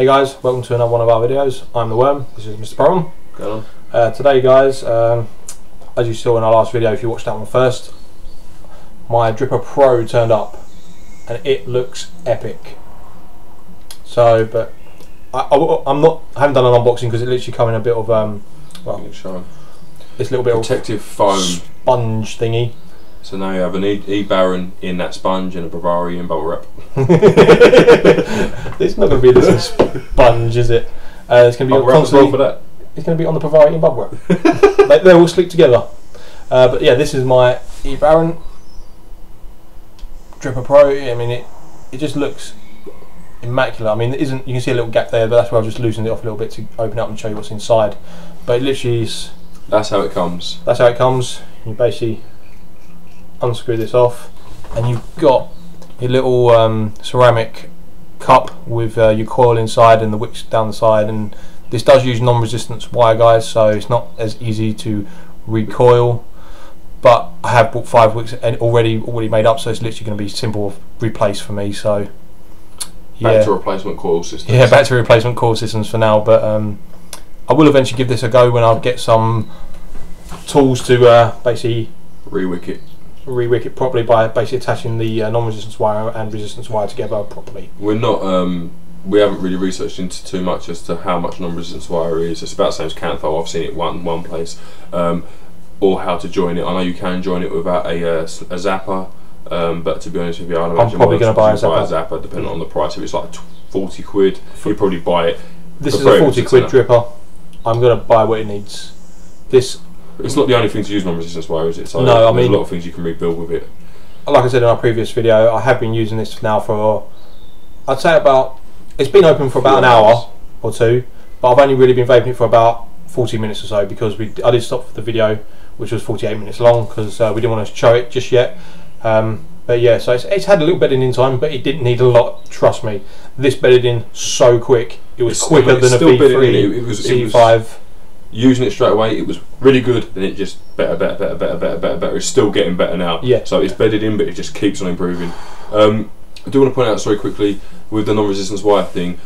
Hey guys, welcome to another one of our videos. I'm the Worm, this is Mr. Problem. Go on. Today guys, as you saw in our last video, if you watched that one first, my Dripper Pro turned up and it looks epic. So, but I haven't done an unboxing because it literally come in a bit of well, it's a little bit protective foam sponge thingy. So now you have an eBaron in that sponge and a Bavarian bubble wrap. It's not going to be this sponge, is it? It's going to be constantly. For that. It's going to be on the Bavarian bubble wrap. They all sleep together. But yeah, this is my eBaron Dripper Pro. I mean, it just looks immaculate. I mean, it isn't. You can see a little gap there, but that's where I've just loosened it off a little bit to open up and show you what's inside. But it literally is. That's how it comes. That's how it comes. You basically unscrew this off, and you've got your little ceramic cup with your coil inside and the wicks down the side. And this does use non-resistance wire, guys, so it's not as easy to recoil. But I have bought 5 wicks and already made up, so it's literally going to be simple replace for me. So yeah, back to replacement coil systems. Yeah, back to replacement coil systems for now. But I will eventually give this a go when I get some tools to basically re-wick it properly by basically attaching the non-resistance wire and resistance wire together properly. We're not. We haven't really researched into too much as to how much non-resistance wire is. It's about the same as Cantho. I've seen it one place. Or how to join it. I know you can join it without a zapper, but to be honest with you, I'd imagine I'm probably going to buy a zapper depending on the price. If it's like 40 quid, you'd probably buy it. This is a 40 quid dripper. I'm going to buy what it needs. This. It's not the only thing to use non-resistance wire, is it? So no, I mean, there's a lot of things you can rebuild with it. Like I said in our previous video, I have been using this now for, I'd say about, it's been open for about an hour or two, but I've only really been vaping it for about 40 minutes or so because I did stop the video, which was 48 minutes long, because we didn't want to show it just yet. But yeah, so it's had a little bedding in time, but it didn't need a lot, trust me. This bedded in so quick. It was quicker than a V3, it was C5. Using it straight away, it was really good, then it just better. It's still getting better now. Yeah. So it's bedded in, but it just keeps on improving. I do want to point out, sorry, quickly, with the non-resistance wire thing.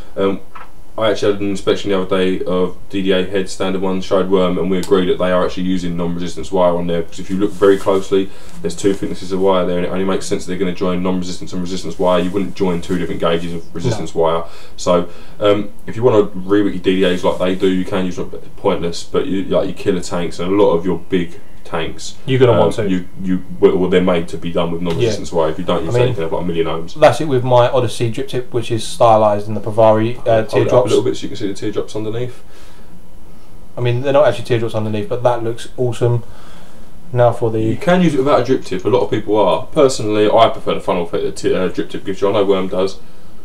I actually had an inspection the other day of DDA head standard one, showed Worm, and we agreed that they are actually using non-resistance wire on there, because if you look very closely, there's 2 thicknesses of wire there, and it only makes sense that they're going to join non-resistance and resistance wire. You wouldn't join 2 different gauges of resistance wire. So if you want to re-wick your DDAs like they do, you can use them, but pointless. But like your killer tanks and a lot of your big tanks, you're going to want to. Well, they're made to be done with non-resistance wire. If you don't use that, you can have like 1,000,000 ohms. That's it with my Odyssey drip tip, which is stylised in the Bavari teardrops. Hold it up a little bit so you can see the teardrops underneath. I mean, they're not actually teardrops underneath, but that looks awesome. Now for the... You can use it without a drip tip. A lot of people are. Personally, I prefer the funnel effect that drip tip gives you. I know Worm does.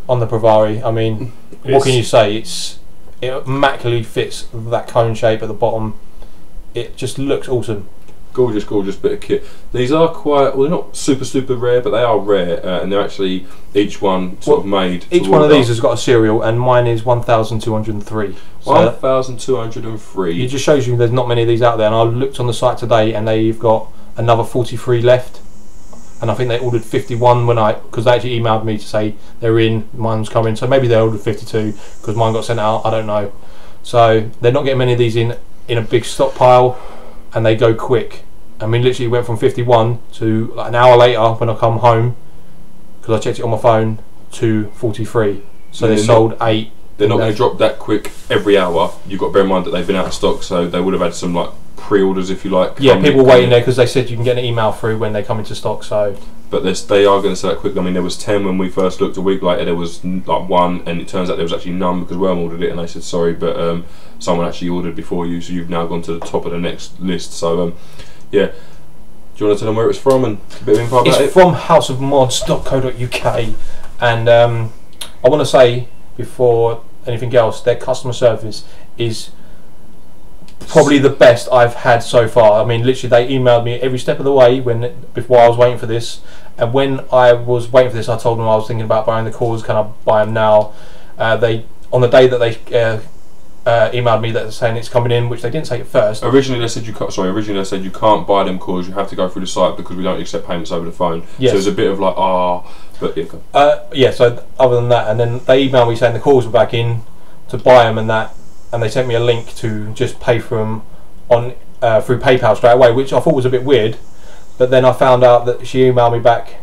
On the Bavari, I mean, what can you say? It immaculately fits that cone shape at the bottom. It just looks awesome. Gorgeous bit of kit. These are quite, well, they're not super rare, but they are rare, and they're actually each one sort of made. Each one of these has got a serial, and mine is 1,203. So 1,203. It just shows you there's not many of these out there. And I looked on the site today, and they've got another 43 left. And I think they ordered 51 because they actually emailed me to say they're in, mine's coming. So maybe they ordered 52 because mine got sent out. I don't know. So they're not getting many of these in a big stockpile. And they go quick. I mean, literally went from 51 to like an hour later when I come home, because I checked it on my phone, to 43. So they sold 8. They're not going to drop that quick every hour. You've got to bear in mind that they've been out of stock, so they would have had some like pre-orders, if you like. Yeah, people waiting there because they said you can get an email through when they come into stock. So, but they are going to sell it quick. I mean, there was 10 when we first looked. A week later, there was like 1, and it turns out there was actually none because Worm ordered it, and they said sorry, but someone actually ordered before you, so you've now gone to the top of the next list. So, yeah. Do you want to tell them where it's from and a bit of info about it? It's from houseofmods.co.uk, and I want to say before anything else, their customer service is probably the best I've had so far. I mean, literally, they emailed me every step of the way before I was waiting for this, and when I was waiting for this, I told them I was thinking about buying the cores. Can I buy them now? On the day that they emailed me that saying it's coming in, which they didn't say at first. Originally they said you can't. Sorry, originally they said you can't buy them cores. You have to go through the site because we don't accept payments over the phone. Yes. So there's a bit of like but yeah. Yeah. So other than that, and then they emailed me saying the cores were back in. to buy them and that, and they sent me a link to just pay for them on through PayPal straight away, which I thought was a bit weird. But then I found out that she emailed me back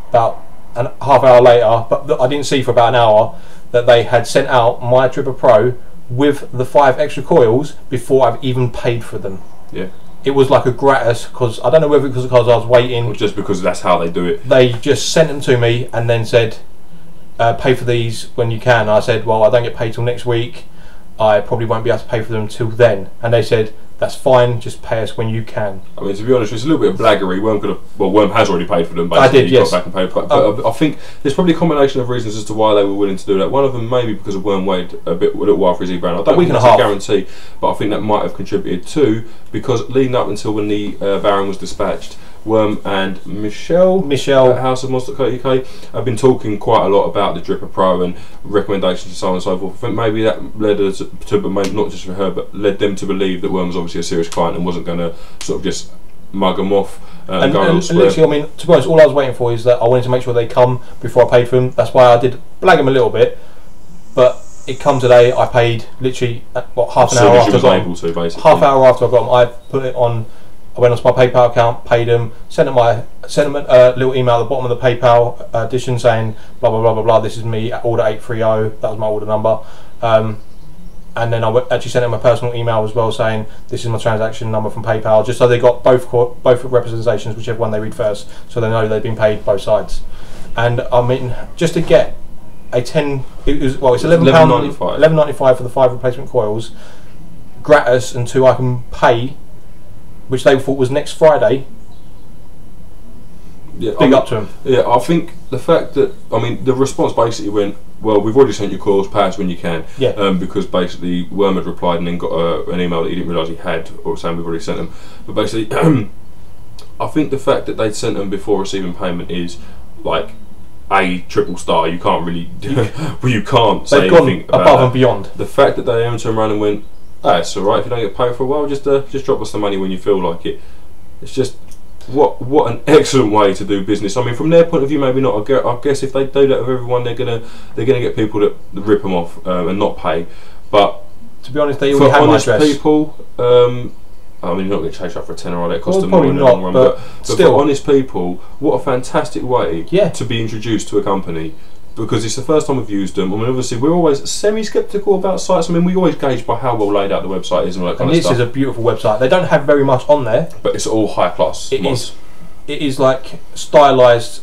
about a half hour later, but I didn't see for about an hour, that they had sent out my Tripper Pro with the 5 extra coils before I've even paid for them. Yeah. It was like a gratis, because I don't know whether it was because I was waiting, or just because that's how they do it. They just sent them to me and then said, pay for these when you can. I said, well, I don't get paid till next week, I probably won't be able to pay for them till then. And they said, that's fine, just pay us when you can. I mean, to be honest, it's a little bit of blaggery. Worm has already paid for them, basically. I did, yes. Got back and paid for it. But I think there's probably a combination of reasons as to why they were willing to do that. One of them maybe because of Worm waited a little while for his eBaron. I don't think that's a guarantee, but I think that might have contributed too, because leading up until when the Baron was dispatched, Worm and Michelle at House of Mods.co.uk have been talking quite a lot about the Dripper Pro and recommendations and so on and so forth. I think maybe that led us to, but maybe not just for her, but led them to believe that Worm was obviously a serious client and wasn't going to sort of just mug them off and go elsewhere. Literally, I mean, to be honest, all I was waiting for is that I wanted to make sure they come before I paid for them. That's why I did blag them a little bit, but it come today. I paid literally half an hour after I got them. Half hour after I got them, I put it on. I went onto my PayPal account, paid them, sent them a little email at the bottom of the PayPal addition saying blah blah blah blah blah. This is me, order 830. That was my order number. And then I actually sent them a personal email as well saying this is my transaction number from PayPal, just so they got both representations, whichever one they read first, so they know they've been paid both sides. And I mean, just to get a it's £11.95 for the 5 replacement coils, gratis, until I can pay, which they thought was next Friday. Yeah, big up to them. Yeah, I think the fact that, I mean, the response basically went, well, we've already sent you coils, pay us when you can. Yeah. Because basically Worm had replied and then got an email that he didn't realise he had, or saying we've already sent them. But basically, I think the fact that they'd sent them before receiving payment is like a triple star. You can't really, well, you can't say anything about above and beyond. The fact that they turned around and went, it's alright if you don't get paid for a while, just drop us the money when you feel like it. It's just what an excellent way to do business. I mean, from their point of view, maybe not. I guess if they do that with everyone, they're gonna get people that rip them off and not pay. But to be honest, they already have my address. People, I mean, you're not going to chase up for a tenner, or that cost them more in the long run. But still, for honest people, what a fantastic way to be introduced to a company. Because it's the first time we've used them. I mean, obviously we're always semi-skeptical about sites. I mean, we always gauge by how well laid out the website is and all that kind of stuff. And this is a beautiful website. They don't have very much on there, but it's all high class. It is like stylised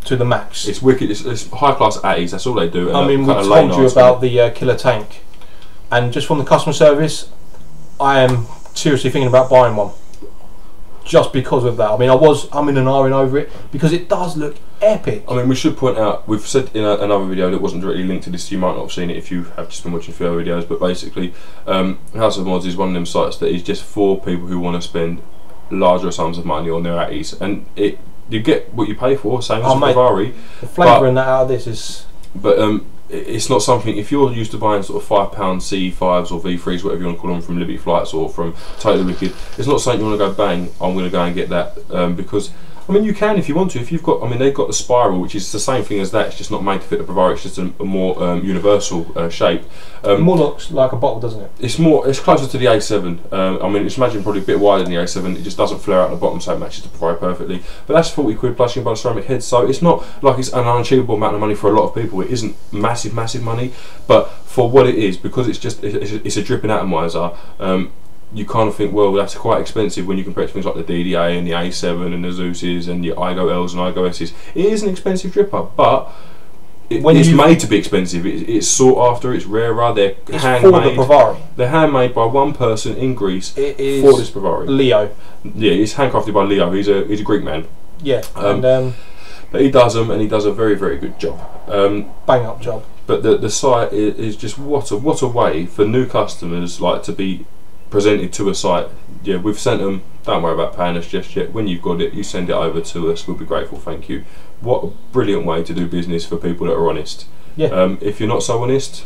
to the max. It's wicked. It's high class A's. That's all they do. And I mean, we told you about the killer tank, and just from the customer service, I am seriously thinking about buying one. Just because of that. I mean, I'm in an R over it because it does look epic. I mean, we should point out, we've said in another video that wasn't directly linked to this, so you might not have seen it if you have just been watching a few other videos, but basically House of Mods is one of them sites that is just for people who want to spend larger sums of money on their Atties, and you get what you pay for, same as Ferrari. The flavouring that out of this is... But it's not something, if you're used to buying sort of £5 C5s or V3s, whatever you want to call them, from Liberty Flights or from Totally Wicked, it's not something you want to go, bang, I'm going to go and get that, because, I mean, you can if you want to. If you've got, I mean, they've got the spiral, which is the same thing as that, it's just not made to fit the Bavaria, it's just a more universal shape. It more looks like a bottle, doesn't it? It's closer to the A7. I mean, it's imagine probably a bit wider than the A7, it just doesn't flare out the bottom, so it matches the Bavaria perfectly. But that's 40 quid plus you can buy the ceramic head, so it's not like it's an unachievable amount of money for a lot of people. It isn't massive money, but for what it is, because it's a dripping atomizer, you kind of think, well, that's quite expensive when you compare it to things like the DDA and the A7 and the Zeuses and the IGO Ls and IGO S's. It is an expensive dripper, but it's made to be expensive. It's sought after, it's rarer, they're handmade. They're handmade by one person in Greece for this Bavaria. Leo. Yeah, it's handcrafted by Leo, he's a Greek man. Yeah, but he does them, and he does a very, very good job. Bang up job. But the site is just what a way for new customers like to be presented to a site. Yeah, we've sent them, don't worry about paying us just yet. When you've got it, you send it over to us, we'll be grateful, thank you. What a brilliant way to do business for people that are honest. Yeah. If you're not so honest,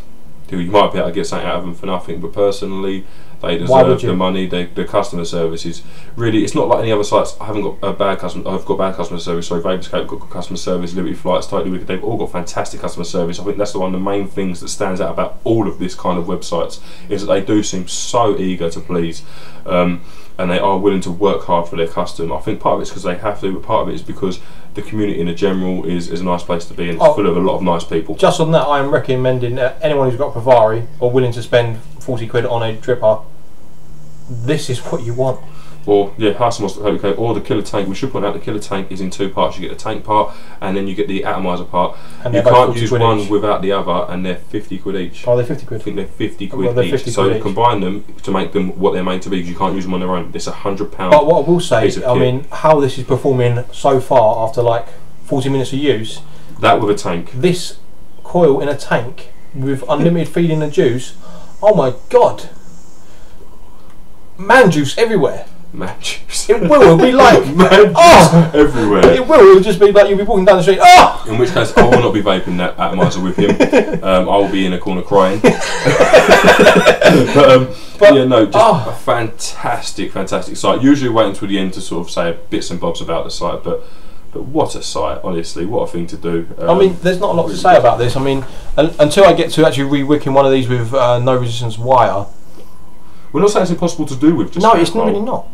You might be able to get something out of them for nothing, but personally, they Why would deserve you? the money. The customer service is really, it's not like any other sites. I haven't got a bad customer. I've got bad customer service. Sorry, Vaporscape got good customer service. Liberty Flights, Totally Wicked. They've all got fantastic customer service. I think that's one of the main things that stands out about all of this kind of websites is that they do seem so eager to please, and they are willing to work hard for their customer. I think part of it's because they have to, but part of it is because the community in general is a nice place to be, and it's full of a lot of nice people. Just on that, I am recommending anyone who's got a Pravari or willing to spend 40 quid on a dripper, this is what you want. Or or the killer tank. We should point out the killer tank is in two parts. You get the tank part and then you get the atomizer part. And you can't use one without the other, and they're 50 quid each. Oh, they're 50 quid? I think they're 50 quid each. 50 so combine them to make them what they're made to be, because you can't use them on their own. It's £100. But what I will say, I mean, how this is performing so far after like 40 minutes of use. That with a tank. This coil in a tank with unlimited feeding and juice, oh my god. Man juice everywhere. Man juice. It will. It'll be like man juice everywhere. It will. It'll just be like you'll be walking down the street. Oh! In which case, I will not be vaping that atomizer with him. I will be in a corner crying. but yeah, no, just a fantastic site. Usually wait until the end to sort of say bits and bobs about the site, but what a site, honestly, what a thing to do. I mean, there's not a lot to say about this. I mean, until I get to actually re-wicking one of these with no resistance wire. We're not saying it's impossible to do with just no, it's really not.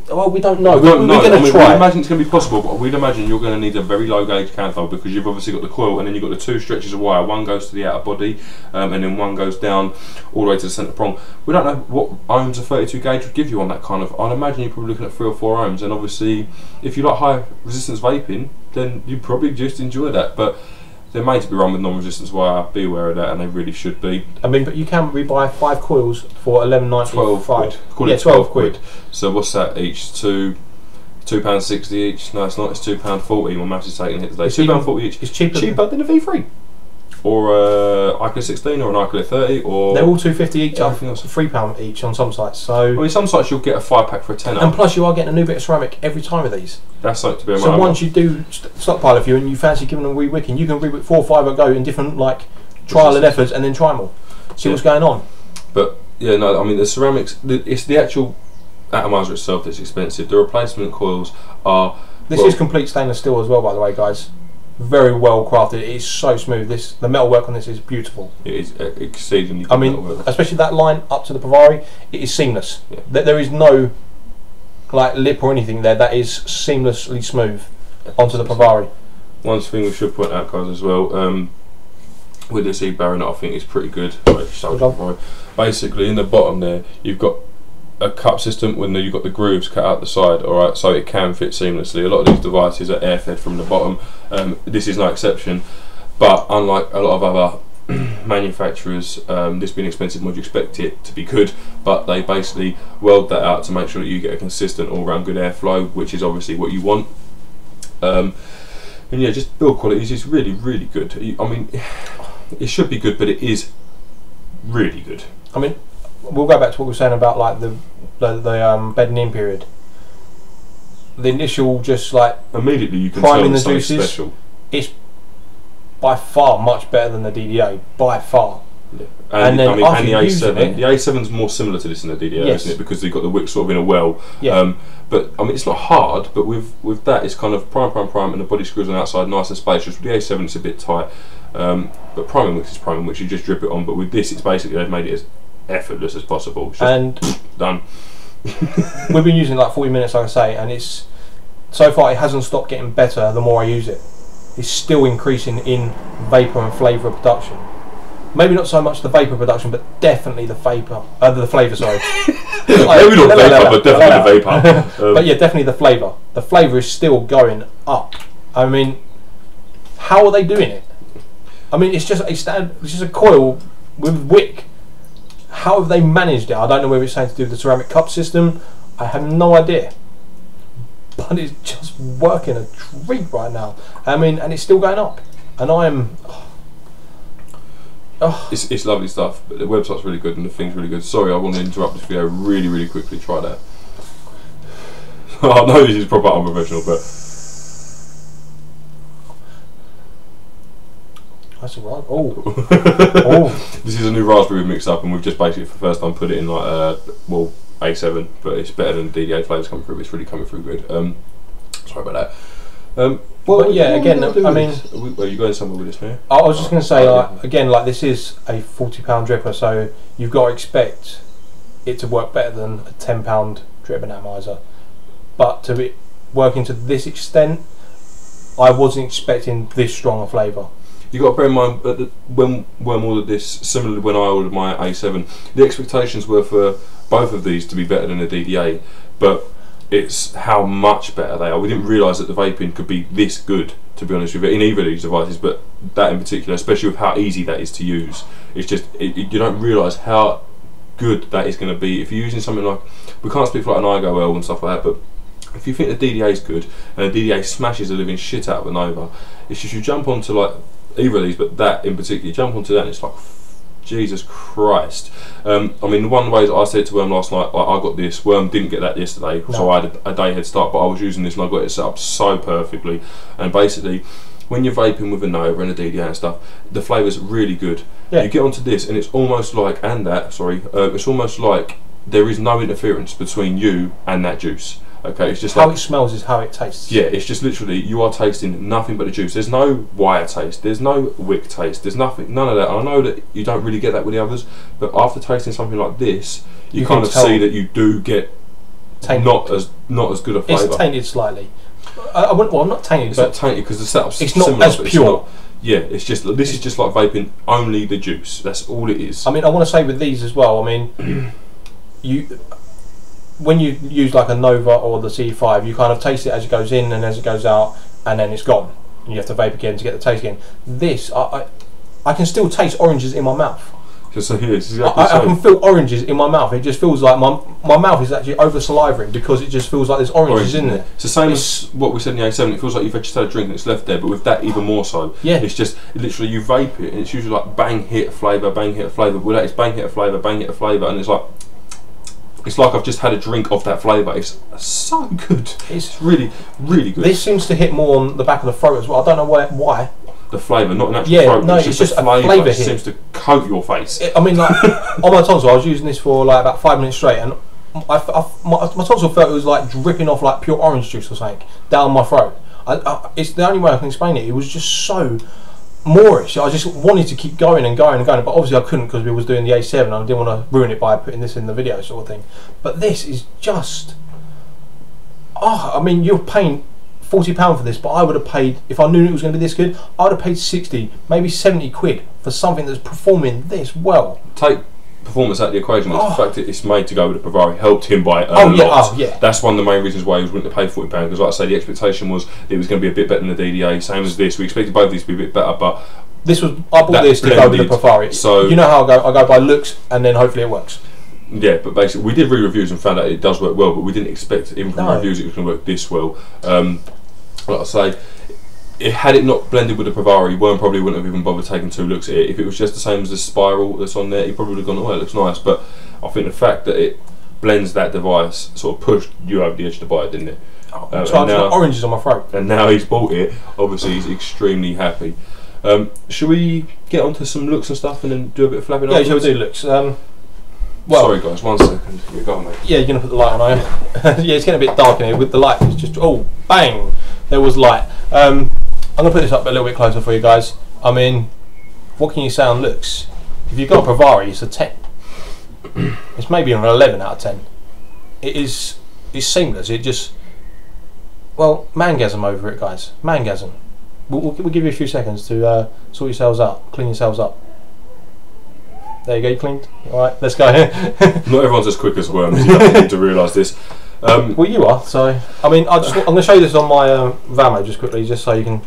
Well, we don't know. We don't know. We're going to try. We imagine it's going to be possible, but we'd imagine you're going to need a very low gauge cathode, because you've obviously got the coil and then you've got the two stretches of wire. One goes to the outer body and then one goes down all the way to the centre prong. We don't know what ohms a 32 gauge would give you on that kind of. I'd imagine you're probably looking at 3 or 4 ohms, and obviously if you like high resistance vaping, then you probably just enjoy that. But they're made to be run with non-resistance wire. Be aware of that, and they really should be. I mean, but you can rebuy 5 coils for £11.95. 12 quid. Call it 12 quid. So what's that each? £2.60 each. No, it's not. It's £2.40. My maths is taking a hit today. £2.40 each. It's cheaper than a V3. Or iClear 16 or an iClear 30, or they're all £2.50 each. Everything else £3 each on some sites. So I mean, some sites you'll get a 5-pack for a tenner. And plus, you are getting a new bit of ceramic every time with these. That's something to be So once you do stockpile a few and you fancy giving them a re-wicking, you can re-wick 4 or 5 at go in different trial and efforts, and then try them all. See what's going on. But yeah, no, I mean the ceramics. It's the actual atomizer itself that's expensive. The replacement coils are. This is complete stainless steel as well, by the way, guys. Very well crafted. It is so smooth. The metal work on this is beautiful. It is exceedingly good. I mean, especially that line up to the Pravari, it is seamless. Yeah. There is no lip or anything there. That is seamlessly smooth onto the Pravari. One thing we should point out, guys, as well, with this eBaron, I think is pretty good. Basically, in the bottom there, you've got a cup system when you've got the grooves cut out the side, alright, so it can fit seamlessly. A lot of these devices are air fed from the bottom. This is no exception, but unlike a lot of other manufacturers, this being expensive, would you expect it to be good, but they basically weld that out to make sure that you get a consistent all-round good airflow, which is obviously what you want. And yeah, just build quality is just really good. I mean, it should be good, but it is really good. I mean, we'll go back to what we were saying about the bedding in period. The initial immediately you can priming tell the juices. Special. It's by far much better than the DDA, by far. Yeah. And then and the A7, the A7's more similar to this than the DDA, yes. Isn't it? Because they've got the wick sort of in a well. Yeah. But I mean, it's not hard. But with that, it's kind of prime, and the body screws on the outside, nice and spacious. With the A7, it's a bit tight. But priming wicks is priming wicks. You just drip it on. But with this, it's basically they've made it as effortless as possible. It's just and done. We've been using 40 minutes, like I say, and it's so far it hasn't stopped getting better the more I use it. It's still increasing in vapour and flavour production. Maybe not so much the vapour production, but definitely the flavour. Sorry. Maybe not vapour, but definitely the vapour. But yeah, definitely the flavour. The flavour is still going up. I mean, how are they doing it? I mean, it's just a coil with wick. How have they managed it? I don't know whether it's something to do with the ceramic cup system. I have no idea. But it's just working a treat right now. I mean, and it's still going up. And I'm... It's lovely stuff. But the website's really good and the thing's really good. Sorry, I want to interrupt this video really quickly. Try that. I know this is proper unprofessional, but... That's alright. Oh. This is a new raspberry we've mixed up, and we've just basically for the first time put it in like well, A7, but it's better than DDA flavours coming through. It's really coming through good. Sorry about that. Well, yeah. Again, I mean, are you going somewhere with this now? I was just going to say, like, again, like this is a £40 dripper, so you've got to expect it to work better than a £10 drip atomizer. But to be working to this extent, I wasn't expecting this strong a flavour. You got to bear in mind that when Worm ordered this, similarly when I ordered my A7, the expectations were for both of these to be better than the DDA, but it's how much better they are. We didn't realise that the vaping could be this good, to be honest with you, in either of these devices, but that in particular, especially with how easy that is to use, it's just, you don't realise how good that is going to be. If you're using something like, we can't speak for like an iGo and stuff like that, but if you think the DDA is good, and the DDA smashes the living shit out of a Nova, it's just you jump onto like either of these, but that in particular, you jump onto that and it's like, Jesus Christ. I mean, the one way I said to Worm last night, like, I got this, Worm didn't get that yesterday, so I had a day head start, but I was using this and I got it set up so perfectly. And basically, when you're vaping with a Nova and a DDA and stuff, the flavour's really good. You get onto this and it's almost like, it's almost like there is no interference between you and that juice. Okay, it's just how like, it smells is how it tastes. Yeah, it's just literally you are tasting nothing but the juice. There's no wire taste, there's no wick taste, there's nothing, none of that. And I know that you don't really get that with the others, but after tasting something like this, you kind of see that you do get not as good a flavour. It's tainted slightly. Well, I'm not tainted. It's not tainted because the setup's it's not similar, as pure. Yeah, it's just this is just like vaping only the juice. That's all it is. I mean, I want to say with these as well. I mean, when you use like a Nova or the C5, you kind of taste it as it goes in and as it goes out, and then it's gone. And you have to vape again to get the taste again. This, I can still taste oranges in my mouth. So yeah, it's exactly I can feel oranges in my mouth. It just feels like my mouth is actually over salivating because it just feels like there's oranges in there. It's the same as what we said in the A7. It feels like you've just had a drink and it's left there, but with that even more so. Yeah. It's just literally you vape it and it's usually like bang hit flavour, bang hit flavour. With that it's bang hit flavour, bang hit flavour, and it's like I've just had a drink of that flavour. It's so good. It's really, really good. This seems to hit more on the back of the throat as well. I don't know why. The flavour, not an actual throat. No, it's just a flavour hit. It seems to coat your face. I mean, like on my tonsil, I was using this for like about 5 minutes straight, and my tonsil felt it was like dripping off like pure orange juice or something down my throat. It's the only way I can explain it. It was just so Moorish. I just wanted to keep going and going and going, but obviously I couldn't because we was doing the A7 and I didn't want to ruin it by putting this in the video sort of thing. But this is just, I mean, you're paying £40 for this, but I would have paid, if I knew it was going to be this good, I would have paid 60, maybe 70 quid for something that's performing this well. Take performance out of the equation, but the fact that it's made to go with the Bavaria helped him by a lot. That's one of the main reasons why he was willing to pay £40, because like I say, the expectation was it was going to be a bit better than the DDA, same as this. We expected both of these to be a bit better, but this was, I bought this to go with the Bavaria. So you know how I go by looks and then hopefully it works. Yeah, but basically we did re-reviews and found out it does work well, but we didn't expect, even from reviews, it was going to work this well. Like I say, had it not blended with the Bavaria, Worm probably wouldn't have even bothered taking 2 looks at it. If it was just the same as the spiral that's on there, he probably would have gone, oh, it looks nice. But I think the fact that it blends that device sort of pushed you over the edge to buy it, didn't it? So I've got oranges on my throat. And now he's bought it, obviously he's extremely happy. Should we get onto some looks and stuff and then do a bit of flapping? Yeah, shall we do looks? Well, sorry guys, 1 second. Yeah, go on, mate. Yeah, you're going to put the light on, are you? Yeah, it's getting a bit dark in here with the light. It's just, oh, bang! There was light. I'm going to put this up a little bit closer for you guys. I mean, what can you say on looks? If you've got a Bavaria, it's a 10. It's maybe an 11 out of 10. It's seamless. It just, well, mangasm over it, guys. Mangasm. We'll give you a few seconds to sort yourselves out, clean yourselves up. There you go, you cleaned. Alright, let's go. Not everyone's as quick as Worm, you need to realise this. Well, you are, so I mean, I'm going to show you this on my Vamo just quickly, just so you can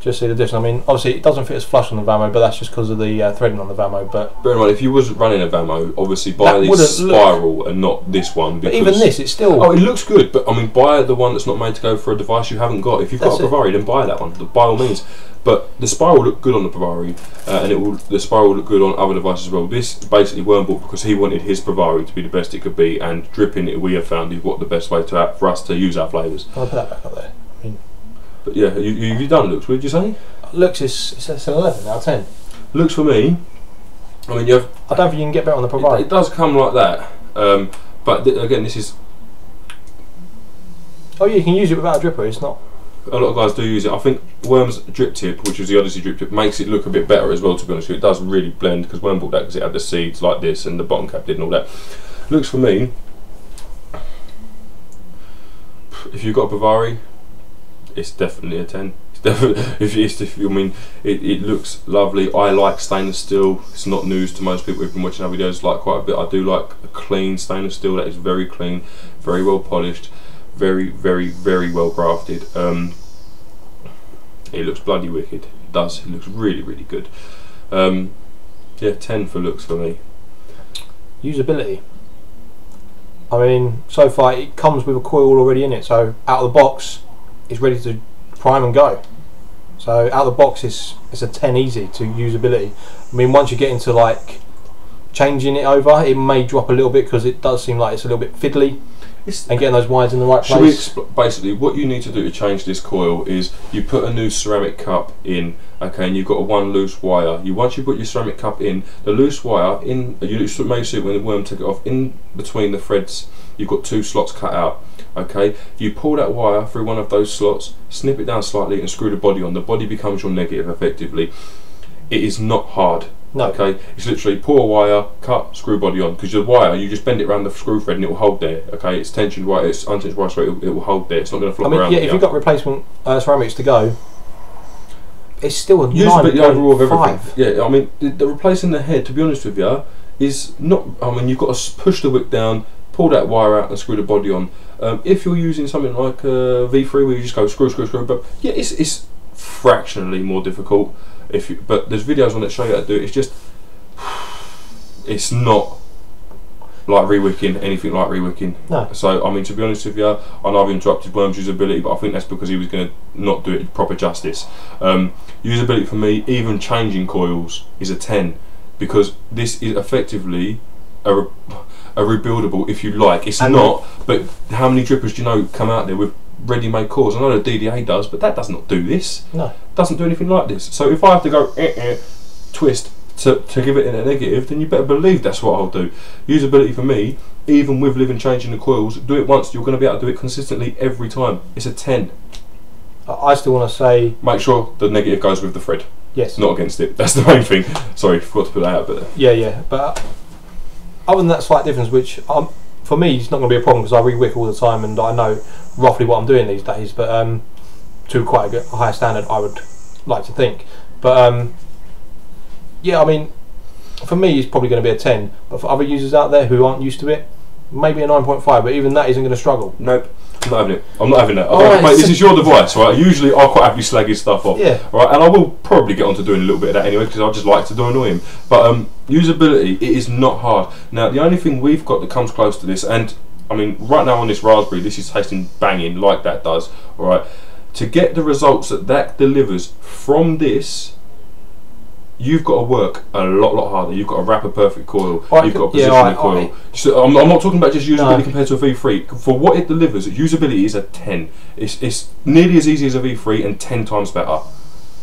just see the difference. I mean, obviously it doesn't fit as flush on the Vamo, but that's just because of the threading on the Vamo. But bear in mind, if you was running a Vamo, obviously buy the spiral and not this one. But even this, it's still. Oh, it looks good, but I mean, buy the one that's not made to go for a device you haven't got. If you've got a Bavaria, then buy that one, by all means. But the spiral looked good on the Bavaria, and the spiral will look good on other devices as well. This basically Worm bought because he wanted his Bavaria to be the best it could be, and dripping it, we have found, is what the best way for us to use our flavours. I'll put that back up there. But yeah, you've done looks. What did you say? looks it's an 11 out of 10. Looks for me, I mean, I don't think you can get better on the Provide. It does come like that, but again, this is. Oh yeah, you can use it without a dripper. It's not. A lot of guys do use it. I think Worm's drip tip, which is the Odyssey drip tip, makes it look a bit better as well, to be honest with you. It does really blend, because Worm bought that because it had the seeds like this and the bottom cap did and all that. Looks for me, if you've got a Bavari, it's definitely a 10. It's definitely, I mean, it looks lovely. I like stainless steel. It's not news to most people who've been watching our videos like quite a bit. I do like a clean stainless steel that is very clean, very well polished, very well crafted. It looks bloody wicked. It does. It looks really good. Yeah, 10 for looks for me. Usability. I mean, so far it comes with a coil already in it, so out of the box it's ready to prime and go. So out of the box it's a 10 easy to usability. I mean, once you get into like changing it over, it may drop a little bit because it does seem like it's a little bit fiddly. And getting those wires in the right place. Basically, what you need to do to change this coil is you put a new ceramic cup in, okay, and you've got one loose wire. Once you put your ceramic cup in, the loose wire in, you may see it when the Worm took it off, in between the threads you've got 2 slots cut out, okay. You pull that wire through one of those slots, snip it down slightly and screw the body on. The body becomes your negative effectively. It is not hard. No. Okay, it's literally pull a wire, cut, screw body on, because your wire, you just bend it around the screw thread and it will hold there. Okay, it's tensioned wire, it's untensioned wire, so it will hold there. It's not going to flop around. Yeah, if you've got replacement ceramics to go, it's still a usability overall of 9.5. everything. Yeah, I mean, the replacing the head, to be honest with you, is not. I mean, you've got to push the wick down, pull that wire out, and screw the body on. If you're using something like V3, where you just go screw, but yeah, it's fractionally more difficult. But there's videos on it show you how to do it. It's just, it's not like rewicking, anything like rewicking. No. So I mean, to be honest with you, I know I've interrupted Worm's usability, but I think that's because he was going to not do it proper justice. Usability for me, even changing coils, is a 10, because this is effectively a rebuildable, if you like. It's not, but how many drippers do you know come out there with ready-made coils? I know the DDA does, but that does not do this. No, doesn't do anything like this. So if I have to go twist to give it in a negative, then you better believe that's what I'll do. Usability for me, even with living changing the coils, do it once, you're going to be able to do it consistently every time. It's a 10. I still want to say, make sure the negative goes with the thread. Yes. Not against it. That's the main thing. Sorry, forgot to put that out. But yeah. But other than that slight difference, which for me it's not going to be a problem because I re-wick all the time and I know roughly what I'm doing these days. But to quite a high standard, I would like to think. But yeah, I mean, for me it's probably going to be a 10. But for other users out there who aren't used to it, maybe a 9.5. But even that isn't going to struggle. Nope. I'm not having it. I'm not having that. Right, mate, this is your device, right? Usually I'll quite happily slag his stuff off. Yeah. Right, and I will probably get on to doing a little bit of that anyway, because I just like to annoy him. But usability, it is not hard. Now, the only thing we've got that comes close to this, and I mean, right now on this raspberry, this is tasting banging like that does. All right. To get the results that delivers from this, you've got to work a lot harder. You've got to wrap a perfect coil. You've got to position the coil. So I'm not talking about just usability compared to a V3. For what it delivers, usability is a 10. It's nearly as easy as a V3 and 10 times better.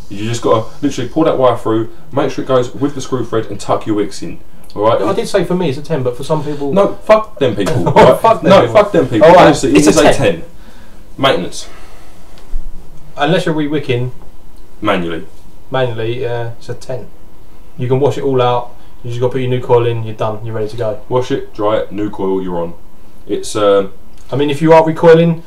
You just got to literally pull that wire through, make sure it goes with the screw thread, and tuck your wicks in. All right. I did say for me it's a 10, but for some people, no, fuck them people. Right? Fuck them people. All right. Honestly, it's a 10. Maintenance. Unless you're re-wicking manually, it's a 10. You can wash it all out. You just got to put your new coil in. You're done. You're ready to go. Wash it, dry it, new coil. You're on. It's. I mean, if you are recoiling,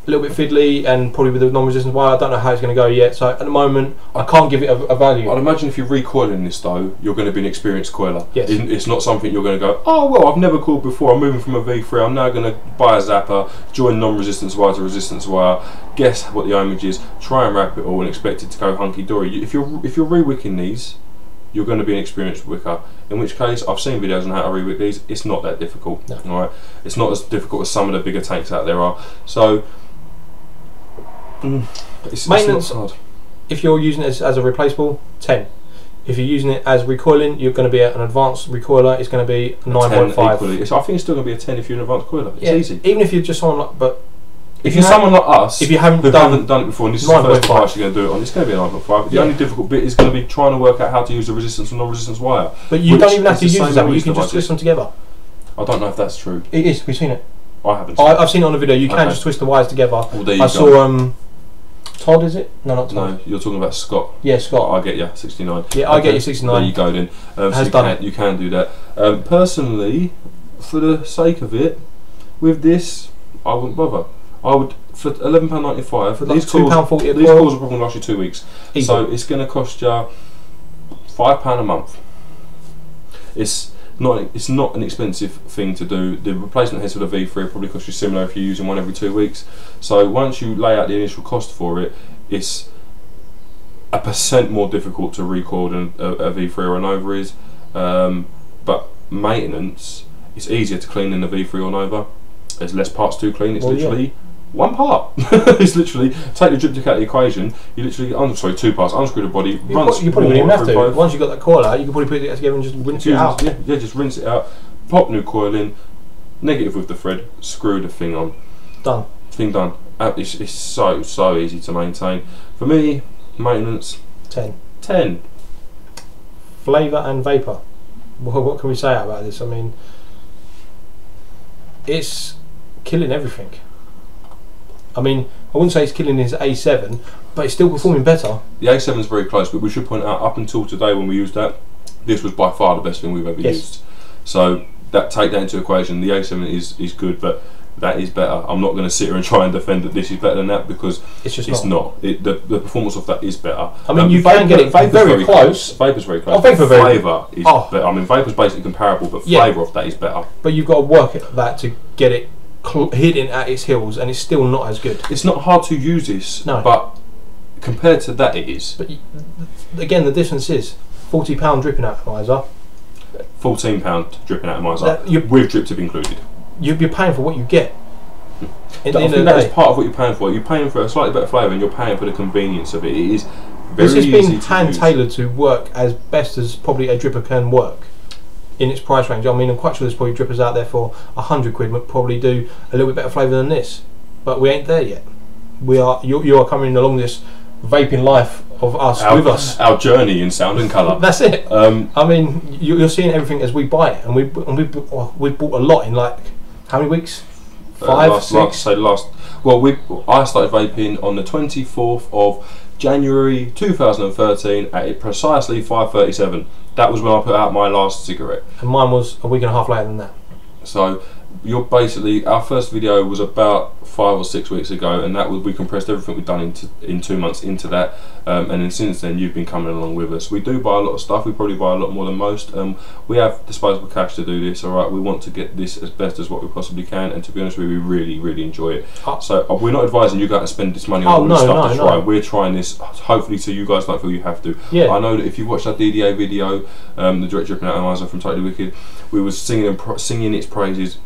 a little bit fiddly and probably with the non-resistant wire, I don't know how it's going to go yet. So at the moment, I can't give it a value. I'd imagine if you're recoiling this though, you're going to be an experienced coiler. Yes. It's not something you're going to go, oh well, I've never coiled before. I'm moving from a V3. I'm now going to buy a zapper, join non-resistance wire to resistance wire. Guess what the ohmage is. Try and wrap it all and expect it to go hunky dory. If you're re-wicking these, you're going to be an experienced wicker. In which case, I've seen videos on how to re-wick these. It's not that difficult. No. All right. It's not as difficult as some of the bigger tanks out there are. So. It's maintenance, not hard. If you're using it as a replaceable, 10. If you're using it as recoiling, you're going to be an advanced recoiler. It's going to be 9.5. I think it's still going to be a 10 if you're an advanced coiler. It's easy. Even if you're just on, but If you're someone like us, if you haven't who done haven't done it before, and this is the first device you're going to do it on, it's going to be an 9.5. The Yeah. only difficult bit is going to be trying to work out how to use the resistance and non-resistance wire. But you don't even have to is use the same that. with You can these just twist them together. I don't know if that's true. It is. We've seen it. I haven't seen it. I've seen it on the video. You can Okay. just twist the wires together. Well, there you I go. saw Todd, is it? No, not Todd. No, you're talking about Scott. Yeah, Scott. I get you, 69. Yeah, I get you, 69. There you go then. So you can do that. Personally, for the sake of it, with this, I wouldn't bother. I would, for £11.95, For these like calls, £2.40 these calls will probably last you 2 weeks. Easy. So it's going to cost you £5 a month. It's not an expensive thing to do. The replacement heads for the V3 will probably cost you similar if you're using one every 2 weeks. So once you lay out the initial cost for it, it's 1% more difficult to recoil than a V3 or an Nova is. But maintenance, it's easier to clean than a V3 or Nova. There's less parts to clean. It's literally one part. It's literally, take the diptych out of the equation, you literally, two parts, unscrew the body, You probably wouldn't even have to. Once you've got that coil out, you can probably put it together and just rinse it out. Yeah, just rinse it out, pop new coil in, negative with the thread, screw the thing on. Done. Thing done. It's so easy to maintain. For me, maintenance, 10. Flavour and vapour. Well, what can we say about this? I mean, it's killing everything. I mean, I wouldn't say it's killing his A7, but it's still performing better. The A7 is very close, but we should point out, up until today when we used that, this was by far the best thing we've ever used. So take that into equation. The A7 is good, but that is better. I'm not going to sit here and try and defend that this is better than that, because it's not. The performance of that is better. I mean, you can get it very close. Vapour's very close. Flavour is better. I mean, Vapour's basically comparable, but flavour of that is better. But you've got to work at that to get it hitting at its heels, and it's still not as good. It's not hard to use this, but compared to that, it is. But again, the difference is £40 dripping atomizer, £14 dripping atomizer with drip tip included. You're paying for what you get. I think that is part of what you're paying for. You're paying for a slightly better flavour, and you're paying for the convenience of it. It is very easy to use. This has been hand tailored to work as best as probably a dripper can work in its price range. I mean, I'm quite sure there's probably drippers out there for £100 would probably do a little bit better flavour than this, but we ain't there yet. You are coming along this vaping life of us with us. Our journey in sound and colour. That's it. I mean, you're seeing everything as we buy it, and we bought a lot in like how many weeks? 5, 6. I started vaping on the 24th of January 2013 at precisely 5:37. That was when I put out my last cigarette. And mine was a week and a half later than that. So you're basically, our first video was about 5 or 6 weeks ago, and that was, we compressed everything we've done in 2 months into that, and then since then you've been coming along with us. We do buy a lot of stuff. We probably buy a lot more than most. We have disposable cash to do this. All right, we want to get this as best as what we possibly can, and to be honest with you, we really enjoy it. So we're not advising you guys to spend this money on all this stuff to try. We're trying this hopefully so you guys don't feel you have to. I know that if you watched our DDA video, the direct dripping atomizer from Totally Wicked, we was singing its praises,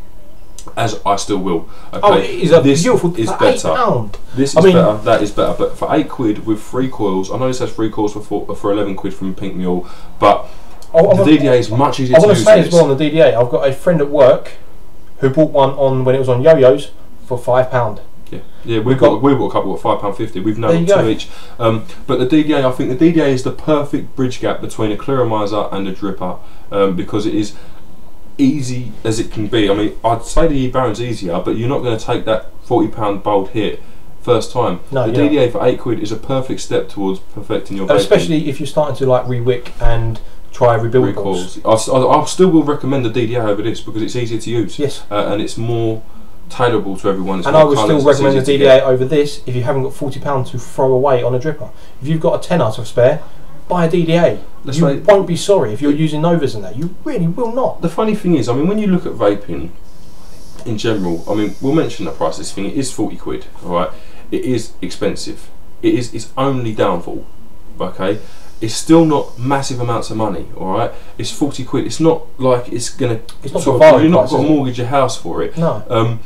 as I still will. Okay, this beautiful is better. £8. This is better. That is better. But for £8 with 3 coils, I know this has 3 coils for £11 from Pink Mule, but the DDA is much easier to use. I want to say as well on the DDA, I've got a friend at work who bought one on when it was on yo-yos for £5. Yeah, we bought a couple at £5.50. We've known 2 each. But the DDA, I think the DDA is the perfect bridge gap between a clearomizer and a dripper, because it is easy as it can be. I mean, I'd say the eBaron's easier, but you're not going to take that £40 bold hit first time. No, the DDA for £8 is a perfect step towards perfecting your vaping. Especially if you're starting to like re-wick and try rebuildables. I still will recommend the DDA over this because it's easier to use. Yes. And it's more tailorable to everyone. It's and I would still recommend the DDA over this if you haven't got £40 to throw away on a dripper. If you've got a tenner to spare, buy a DDA. You won't be sorry if you're using Novas and that. You really will not. The funny thing is, I mean, when you look at vaping in general, I mean, we'll mention the price of this thing. It is £40, alright? It is expensive. It is its only downfall, okay? It's still not massive amounts of money, alright? It's £40. It's not like it's gonna... It's not you're not going to mortgage your house for it. No.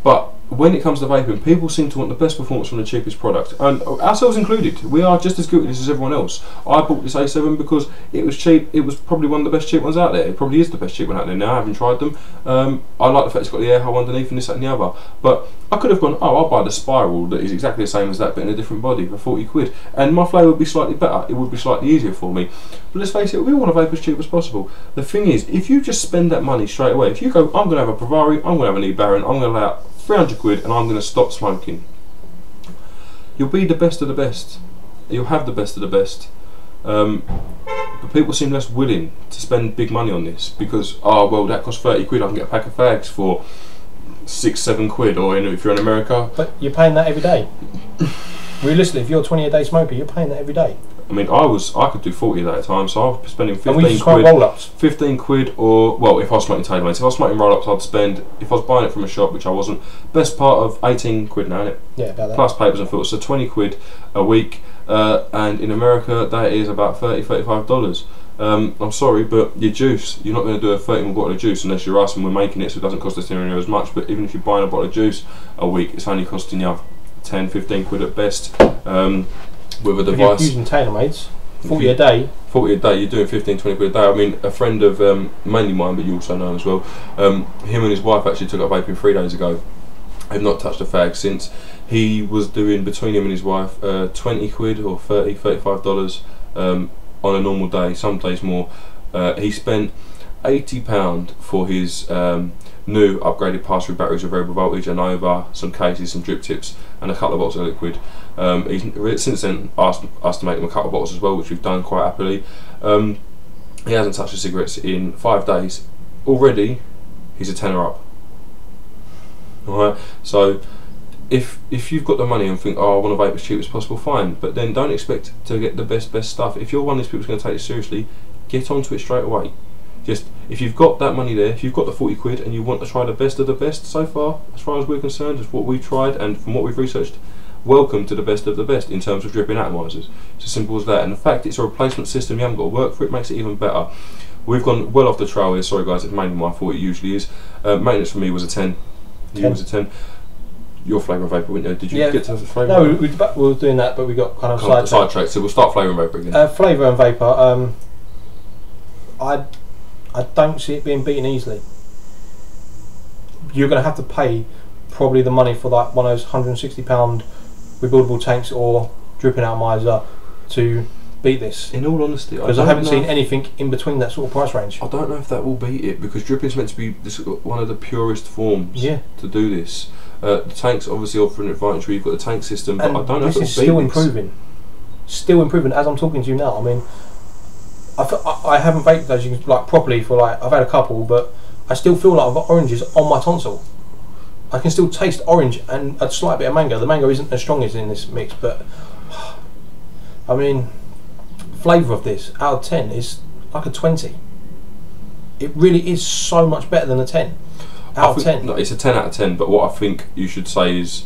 But when it comes to vaping, people seem to want the best performance from the cheapest product, and ourselves included. We are just as guilty as everyone else. I bought this A7 because it was cheap. It was probably one of the best cheap ones out there. It probably is the best cheap one out there now. I haven't tried them. I like the fact it's got the air hole underneath and this, that and the other. But I could have gone, oh, I'll buy the Spiral that is exactly the same as that but in a different body for 40 quid. And my flavour would be slightly better. It would be slightly easier for me. But let's face it, we want to vape as cheap as possible. The thing is, if you just spend that money straight away, if you go, I'm going to have a Bavaria, I'm going to have an eBaron, I'm going to lay out 300 quid and I'm going to stop smoking, you'll be the best of the best. You'll have the best of the best. But people seem less willing to spend big money on this because, oh well, that costs 30 quid, I can get a pack of fags for 6-7 quid, or if you're in America. But you're paying that every day. Realistically, if you're a 20-a-day smoker, you're paying that every day. I mean, I could do 40 a day at a time, so I was spending 15 and we just quid. roll-ups. 15 quid, or, well, if I was smoking tailor-mades. If I was smoking roll-ups, I'd spend, if I was buying it from a shop, which I wasn't, best part of 18 quid now, innit? Yeah, about that. Plus papers and filters, so 20 quid a week, and in America, that is about $30–35. I'm sorry, but your juice, you're not going to do a 30ml bottle of juice unless you're us and we're making it, so it doesn't cost us anywhere near as much. But even if you're buying a bottle of juice a week, it's only costing you 10–15 quid at best, with a device. If you're using tailor-mades, 40 a day. 40 a day, you're doing 15–20 quid a day. I mean, a friend of mainly mine, but you also know as well, him and his wife actually took up vaping 3 days ago. Have not touched a fag since. He was doing, between him and his wife, 20 quid or $30–35 on a normal day, some days more. He spent £80 for his new upgraded pass-through batteries of variable voltage, a Nova, some cases, some drip tips, and a couple of bottles of liquid. He's since then asked us to make him a couple of bottles as well, which we've done quite happily. He hasn't touched his cigarettes in 5 days. Already, he's a tenner up. Alright, so if you've got the money and think, oh, I want to vape as cheap as possible, fine, but then don't expect to get the best stuff. If you're one of these people who's going to take it seriously, get onto it straight away. Just, if you've got that money there, if you've got the 40 quid and you want to try the best of the best so far, as far as we're concerned, is what we've tried and from what we've researched, welcome to the best of the best in terms of dripping atomizers. It's as simple as that. And the fact it's a replacement system, you haven't got to work for it, makes it even better. We've gone well off the trail here, sorry guys, it's mainly my fault, it usually is. Maintenance for me was a 10. You was a 10. Your flavour and vapour, weren't you? Did you get to the flavour? No, we were doing that, but we got kind of sidetracked. So we'll start flavour and vapour again. Flavour and vapour, I don't see it being beaten easily. You're going to have to pay probably the money for that one of those £160 rebuildable tanks or dripping atomizer to beat this. In all honesty, because I haven't seen anything in between that sort of price range. I don't know if that will beat it, because dripping's meant to be one of the purest forms to do this. The tanks obviously offer an advantage where you've got the tank system, but I don't know if it will beat this. Still improving. Still improving as I'm talking to you now. I mean, I haven't vaped those like properly for like, I've had a couple, but I still feel like I've got oranges on my tonsil. I can still taste orange and a slight bit of mango. The mango isn't as strong as in this mix, but I mean, flavour of this out of 10 is like a 20. It really is so much better than a 10 out of 10. No, it's a 10 out of 10, but what I think you should say is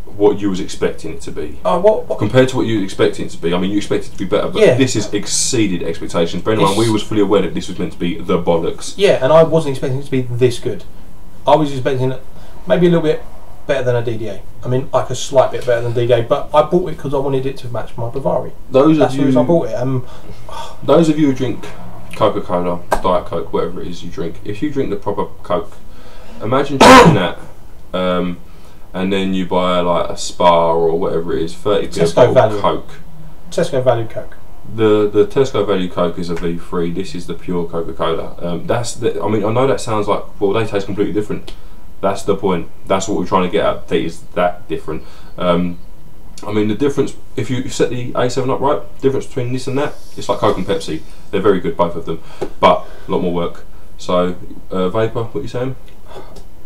what you was expecting it to be. What? Compared to what you were expecting it to be, I mean, you expect it to be better, but this has exceeded expectations. Bear in mind, we was fully aware that this was meant to be the bollocks. Yeah, and I wasn't expecting it to be this good. I was expecting it maybe a little bit better than a DDA. I mean, like a slight bit better than DDA, but I bought it because I wanted it to match my Bavaria. That's the reason I bought it. Those of you who drink Coca-Cola, Diet Coke, whatever it is you drink, if you drink the proper Coke, imagine drinking that, and then you buy like a Spa or whatever it is, 30p a bottle of Coke. Tesco Value Coke. The Tesco Value Coke is a V3. This is the pure Coca-Cola. I mean, I know that sounds like, well, they taste completely different. That's the point. That's what we're trying to get at. They is that different. I mean, the difference, if you set the A7 up right, difference between this and that, it's like Coke and Pepsi. They're very good, both of them, but a lot more work. So, vapour, what are you saying?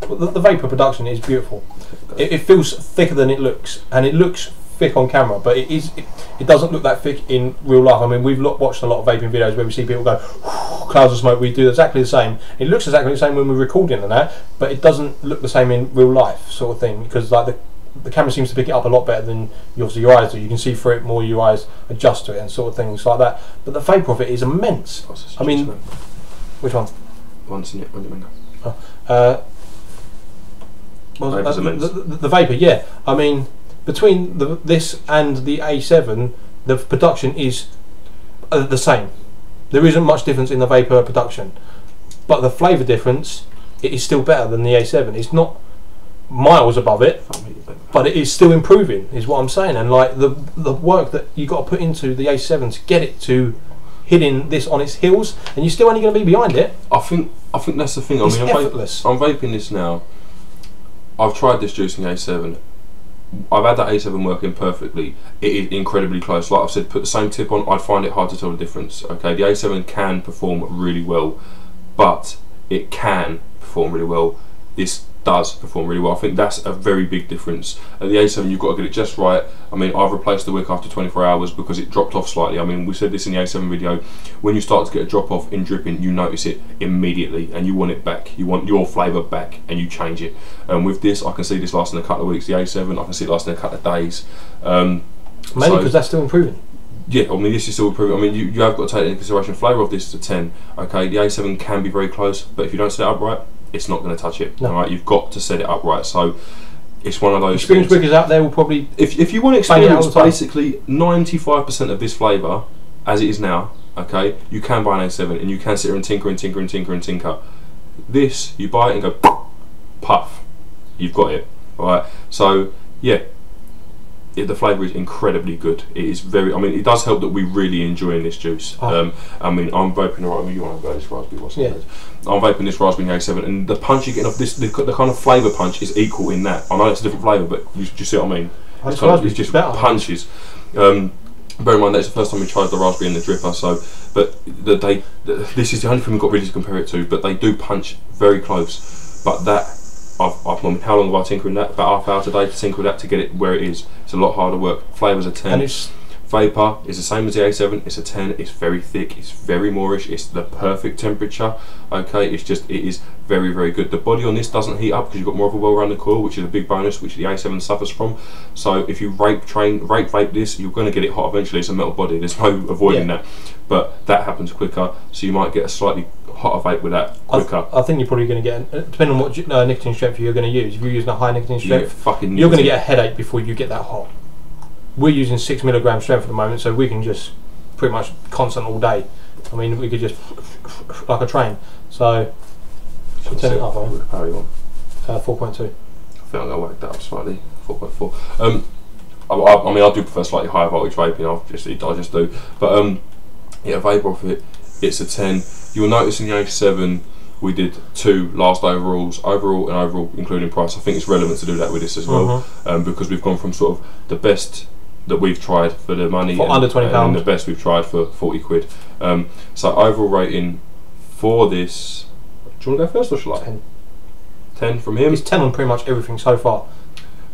Well, the vapour production is beautiful. It feels thicker than it looks, and it looks thick on camera, but it doesn't look that thick in real life. I mean, we've watched a lot of vaping videos where we see people go clouds of smoke. We do exactly the same. It looks exactly the same when we're recording and that, but it doesn't look the same in real life, sort of thing, because like the camera seems to pick it up a lot better than obviously your eyes do. You can see through it more, your eyes adjust to it and sort of things like that. But the vapour of it is immense. I mean, which one? Once in it, when you mango. Well, Vapor's immense. the Vapor, yeah. I mean, between this and the A7, the production is the same. There isn't much difference in the Vapor production, but the flavour difference, it is still better than the A7. It's not miles above it, but it is still improving, is what I'm saying. And like the work that you got to put into the A7 to get it to hitting this on its heels, and you're still only going to be behind it. I think that's the thing. It's I mean, effortless. I'm vaping this now. I've tried this juicing A7. I've had that A7 working perfectly. It is incredibly close. Like I've said, put the same tip on, I'd find it hard to tell the difference. Okay, the A7 can perform really well, but it can perform really well. This does perform really well. I think that's a very big difference. At the A7, you've got to get it just right. I mean, I've replaced the wick after 24 hours because it dropped off slightly. I mean, we said this in the A7 video. When you start to get a drop off in dripping, you notice it immediately and you want it back. You want your flavour back and you change it. And with this, I can see this lasting a couple of weeks. The A7, I can see it lasting a couple of days. Mainly because that's still improving. Yeah, I mean, this is still improving. I mean, you have got to take into consideration flavour of this is a 10. Okay, the A7 can be very close, but if you don't set it up right, it's not going to touch it. No. All right, you've got to set it up right. So it's one of those experienced brickers out there will probably, if you want to experience basically 95% of this flavour as it is now, okay, you can buy an A7 and you can sit here and tinker and tinker and tinker and tinker. This, you buy it and go puff, you've got it. All right, so yeah, the flavour is incredibly good. It is very, I mean, it does help that we really enjoying this juice. I mean, I'm vaping, you want to go this raspberry, what's it? I'm vaping this raspberry A7, and the punch you're getting off this, the kind of flavour punch is equal in that. I know it's a different flavour, but you see what I mean? It's just punches. Bear in mind that's the first time we tried the raspberry and the dripper, so, but this is the only thing we've got really to compare it to, but they do punch very close. But that, I mean, how long have I tinkered in that? About half hour today to tinker with that to get it where it is. It's a lot harder work. Flavour's a 10. And it's Vapor is the same as the A7. It's a 10. It's very thick. It's very moorish. It's the perfect temperature. Okay, it is very, very good. The body on this doesn't heat up because you've got more of a well-rounded coil, which is a big bonus, which the A7 suffers from. So if you vape this, you're going to get it hot eventually. It's a metal body. There's no avoiding that. But that happens quicker, so you might get a slightly hotter vape with that quicker. I think you're probably going to get, depending on what nicotine strength you're going to use. If you're using a high nicotine strength, you're going to get a headache before you get that hot. We're using 6 milligram strength at the moment, so we can just pretty much constant all day. I mean, we could just like a train. So should turn it up, with the power you want. 4.2. I think I'm going to work that up slightly. 4.4. I mean, I do prefer slightly higher voltage vaping. I just do. But yeah, Vapor off it. It's a 10. You'll notice in the A7 we did 2 last overall and overall including price. I think it's relevant to do that with this as well, because we've gone from sort of the best that we've tried for the money for under £20 and the best we've tried for 40 quid. So overall rating for this, do you want to go first or shall I? 10. 10 from him. It's 10 on pretty much everything so far.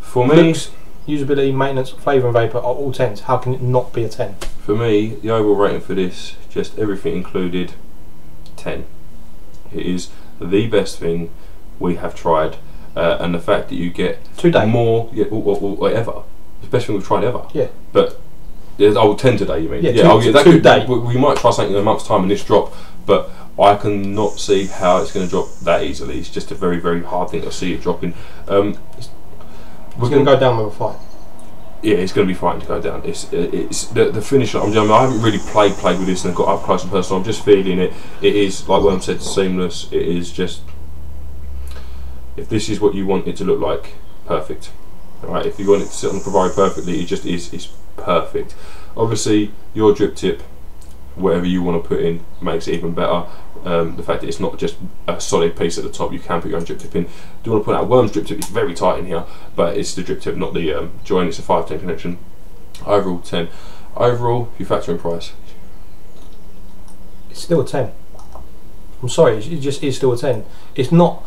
For me, looks, usability, maintenance, flavour and vapour are all 10s. How can it not be a 10? For me, the overall rating for this, just everything included, 10. It is the best thing we have tried, and the fact that you get 2 days more, or ever. It's the best thing we've tried ever. Yeah. But there's 10 today, you mean? Yeah, that 2 days. We might try something in a month's time and this drop, but I cannot see how it's going to drop that easily. It's just a very, very hard thing to see it dropping. We're going to go down with a fight. Yeah, it's going to be frightening to go down. It's the finish. I haven't really played with this and got up close and personal. I'm just feeling it. It is, like Worm said, seamless. It is just, if this is what you want it to look like, perfect. Alright, if you want it to sit on the Provari perfectly, it just is. It's perfect. Obviously, your drip tip, whatever you want to put in, makes it even better. The fact that it's not just a solid piece at the top, you can put your own drip tip in. Do you want to put out Worm's drip tip? It's very tight in here, but it's the drip tip, not the join. It's a 510 connection. Overall 10. Overall, if you factor in price, it's still a 10. I'm sorry, it just is still a 10. It's not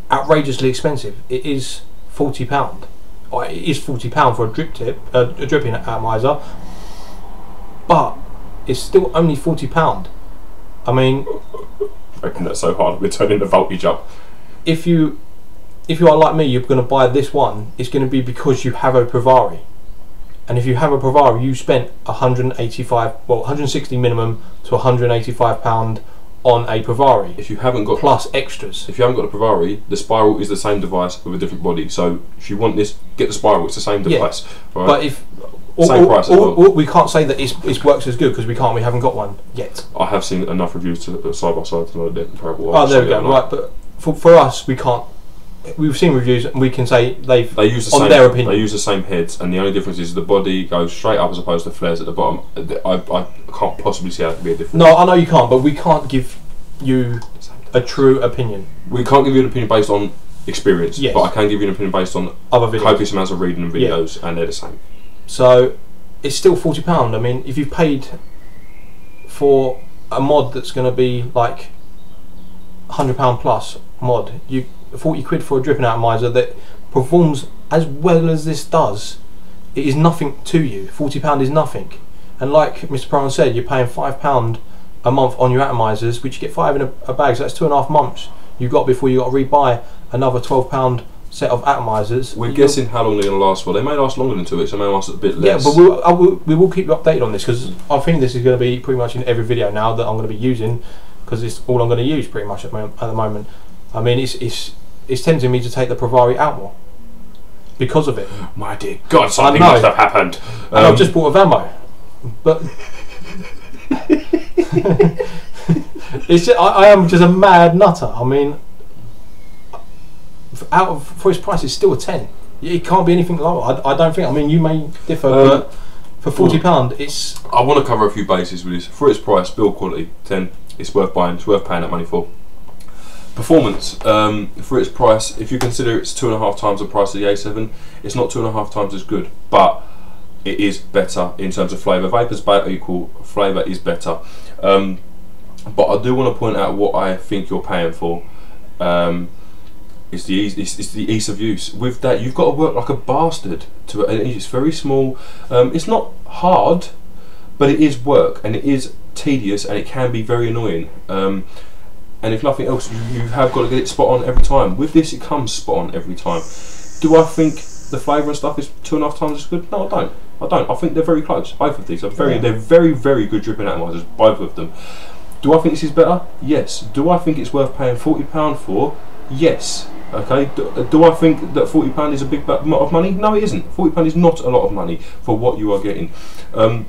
outrageously expensive. It is £40. It is £40 for a drip tip, a dripping atomizer, but it's still only £40. I mean, I reckon that's so hard. We're turning the voltage up. If you are like me, you're going to buy this one. It's going to be because you have a Provari, and if you have a Provari, you spent 160 minimum to £185 on a Pravari. If you haven't got plus extras. If you haven't got a Pravari, the spiral is the same device with a different body. So if you want this, get the spiral. It's the same device. Yeah. Right? But if same price as well. we can't say that it works as good because we haven't got one yet. I have seen enough reviews to side by side to know they're comparable. Oh, there we go. Right, but for us, we can't. We've seen reviews and we can say they use the same, their opinion. They use the same heads, and the only difference is the body goes straight up as opposed to flares at the bottom. I can't possibly see how it can be a difference. No, I know you can't, but we can't give you a true opinion. We can't give you an opinion based on experience, yes. but I can give you an opinion based on other videos. Copious amounts of reading and videos, and they're the same. So it's still £40. I mean, if you've paid for a mod that's going to be like £100 plus mod, 40 quid for a dripping atomizer that performs as well as this does, it is nothing to you. £40 is nothing. And like Mr. Brown said, you're paying £5 a month on your atomizers, which you get 5 in a bag, so that's 2.5 months you got before you got to rebuy another £12 set of atomizers. We're guessing how long they're going to last for. They may last longer than 2 weeks, they may last a bit less. Yeah, but we will keep you updated on this, because I think this is going to be pretty much in every video now that I'm going to be using, because it's all I'm going to use pretty much at the moment. I mean, it's tempting me to take the Pravari out more because of it. My dear God, something must have happened. And I've just bought a Vamo, but it's just, I am just a mad nutter. I mean, for its price, it's still a 10. It can't be anything lower. I don't think. I mean, you may differ, but for £40, it's. I want to cover a few bases with this. For its price, build quality, 10. It's worth buying. It's worth paying that money for. Performance, for its price, if you consider it's 2.5 times the price of the A7, it's not 2.5 times as good, but it is better in terms of flavour. Vapors equal flavour is better. But I do want to point out what I think you're paying for. It's the ease of use. With that, you've got to work like a bastard to it, and it's very small. It's not hard, but it is work, and it is tedious, and it can be very annoying. And if nothing else, you have got to get it spot on every time. With this, it comes spot on every time. Do I think the flavour and stuff is 2.5 times as good? No, I don't. I think they're very close. Both of these are they're very good dripping atomizers. Both of them. Do I think this is better? Yes. Do I think it's worth paying £40 for? Yes. Okay. Do I think that £40 is a big lot of money? No, it isn't. £40 is not a lot of money for what you are getting. And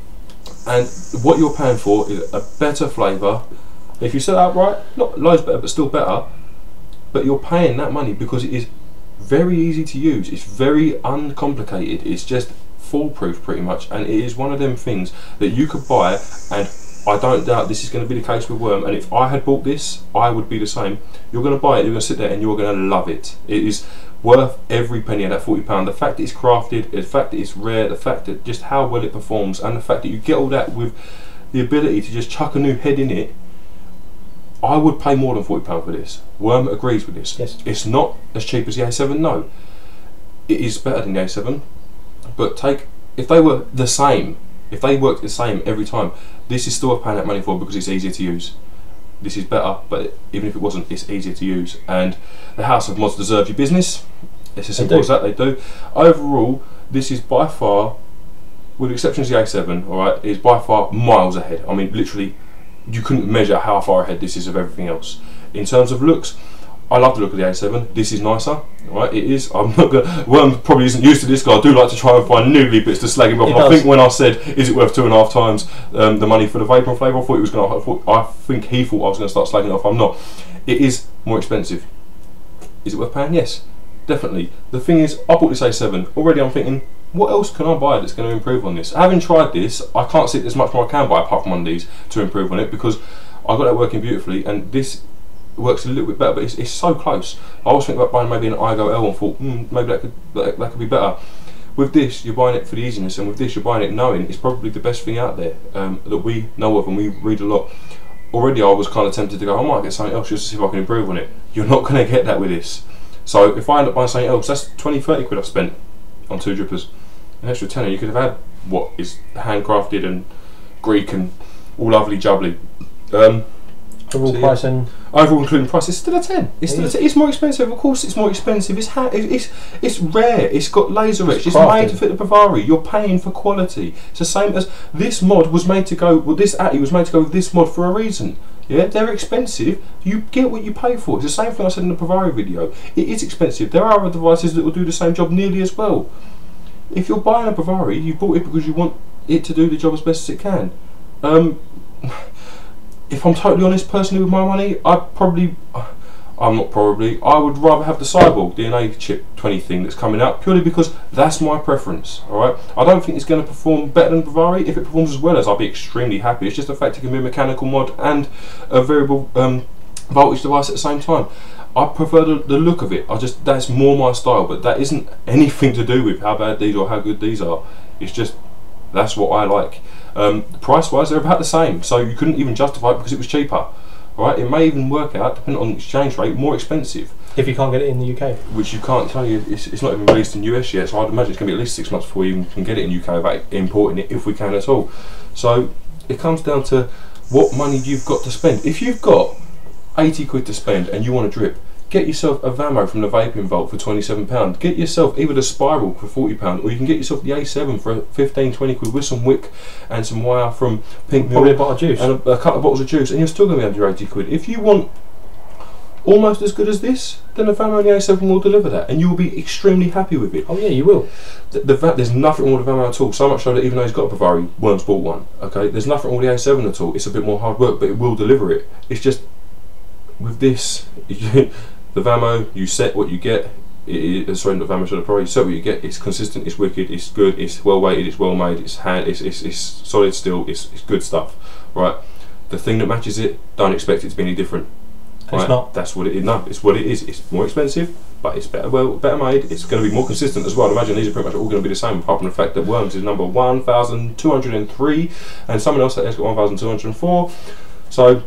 what you're paying for is a better flavour. If you set it up right, not loads better, but still better. But you're paying that money because it is very easy to use. It's very uncomplicated. It's just foolproof pretty much, and it is one of them things that you could buy, and I don't doubt this is going to be the case with Worm. And if I had bought this, I would be the same. You're going to buy it, you're going to sit there, and you're going to love it. It is worth every penny of that £40. The fact that it's crafted, the fact that it's rare, the fact that just how well it performs, and the fact that you get all that with the ability to just chuck a new head in it. I would pay more than £40 for this. Worm agrees with this. Yes. It's not as cheap as the A7, no. It is better than the A7, but if they were the same, if they worked the same every time, this is still worth paying that money for because it's easier to use. This is better, but even if it wasn't, it's easier to use. And the House of Mods deserve your business. It's as simple as that, they do. Overall, this is by far, with the exception of the A7, alright, is by far miles ahead. I mean, literally, you couldn't measure how far ahead this is of everything else. In terms of looks, I love the look of the A7. This is nicer, right? It is. I'm not gonna. Worm probably isn't used to this, because I do like to try and find noodly bits to slag him off. I think when I said, "Is it worth 2.5 times the money for the vapor and flavour?" I thought it was going to. I think he thought I was going to start slagging it off. I'm not. It is more expensive. Is it worth paying? Yes, definitely. The thing is, I bought this A7 already. I'm thinking, what else can I buy that's going to improve on this? Having tried this, I can't see there's much more I can buy apart from one of these to improve on it, because I got that working beautifully, and this works a little bit better, but it's so close. I was thinking about buying maybe an iGo L and thought, maybe that could be better. With this, you're buying it for the easiness, and with this, you're buying it knowing it's probably the best thing out there that we know of and we read a lot. Already, I was kind of tempted to go, I might get something else just to see if I can improve on it. You're not going to get that with this. So if I end up buying something else, that's 20-30 quid I've spent on 2 drippers. An extra tenner, you could have had what is handcrafted and Greek and all lovely jubbly. Overall So, price and overall including price, it's still a 10. It's still a 10. It's more expensive, of course. It's more expensive. It's rare. It's got laser etch. It's made to fit the Bavari. You're paying for quality. It's the same as this mod was made to go. Well, this Atty was made to go with this mod for a reason. Yeah, they're expensive. You get what you pay for. It's the same thing I said in the Bavari video. It is expensive. There are other devices that will do the same job nearly as well. If you're buying a Bavari, you bought it because you want it to do the job as best as it can. If I'm totally honest, personally, with my money, I would rather have the Cyborg DNA chip 20 thing that's coming out, purely because that's my preference. Alright, I don't think it's going to perform better than Bavari. If it performs as well as, I'll be extremely happy. It's just the fact it can be a mechanical mod and a variable voltage device at the same time. I prefer the look of it. That's more my style, but that isn't anything to do with how bad these or how good these are. It's just, that's what I like. Price wise, they're about the same, so you couldn't even justify it because it was cheaper. Right? It may even work out, depending on the exchange rate, more expensive. if you can't get it in the UK, which you can't tell you. It's not even released in US yet, so I'd imagine it's going to be at least 6 months before you can get it in UK without importing it, if we can at all. So it comes down to what money you've got to spend. If you've got 80 quid to spend and you want to drip, get yourself a Vamo from the Vaping Vault for £27. Get yourself either the Spiral for £40, or you can get yourself the A7 for 15-20 quid with some wick and some wire from Pink probably a bottle of juice and a couple of bottles of juice, and you're still going to be under 80 quid. If you want almost as good as this, then the Vamo and the A7 will deliver that, and you will be extremely happy with it. Oh yeah, you will. There's nothing wrong with the Vamo at all, so much so that even though he's got a Bavari, Worms bought one. Okay, there's nothing wrong with the A7 at all. It's a bit more hard work, but it will deliver it. It's just with this. The Vamo, you set what you get. Sorry, not Vamo, sorry, probably you set what you get. It's consistent, it's wicked, it's good, it's well weighted, it's well made, it's solid steel, it's good stuff, right? The thing that matches it, don't expect it to be any different. Right? It's not. That's what it is. No, it's what it is. It's more expensive, but it's better made. It's going to be more consistent as well. I imagine these are pretty much all going to be the same, apart from the fact that Worms is number 1,203, and someone else has got 1,204. So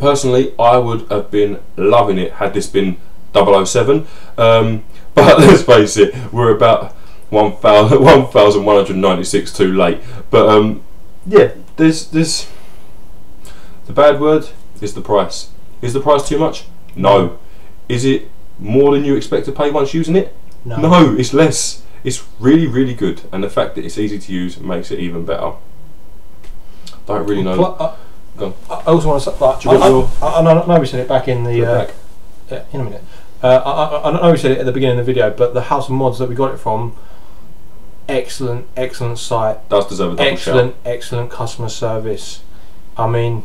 personally, I would have been loving it had this been 007, but let's face it, we're about 1,196 too late. But yeah, there's the bad word is the price. Is the price too much? No. Is it more than you expect to pay once using it? No. No, it's less. It's really, really good, and the fact that it's easy to use makes it even better. Don't really know. I also want to say, like, I know we said it back in the yeah, in a minute. I know we said it at the beginning of the video, but the House of Mods that we got it from, excellent site. Does deserve a double shout. Excellent customer service. I mean,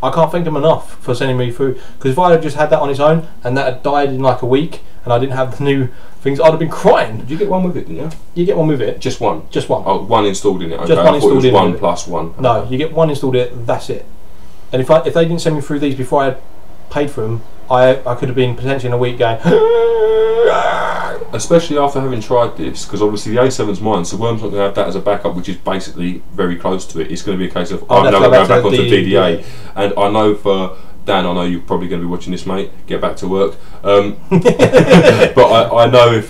I can't thank them enough for sending me through, because if I had just had that on its own and that had died in like a week and I didn't have the new things, I'd have been crying. Did you get one with it, didn't you? You get one with it. Just one? Just one. Oh, one installed in it. Okay. Just one installed in it. One plus one. No, you get one installed in it, that's it. And if they didn't send me through these before I had paid for them, I could have been potentially in a week going especially after having tried this, because obviously the A7's mine, so Worm's not going to have that as a backup, which is basically very close to it. It's going to be a case of I'm now going to go back onto DDA, and I know for Dan, I know you're probably going to be watching this, mate. Get back to work. But I know if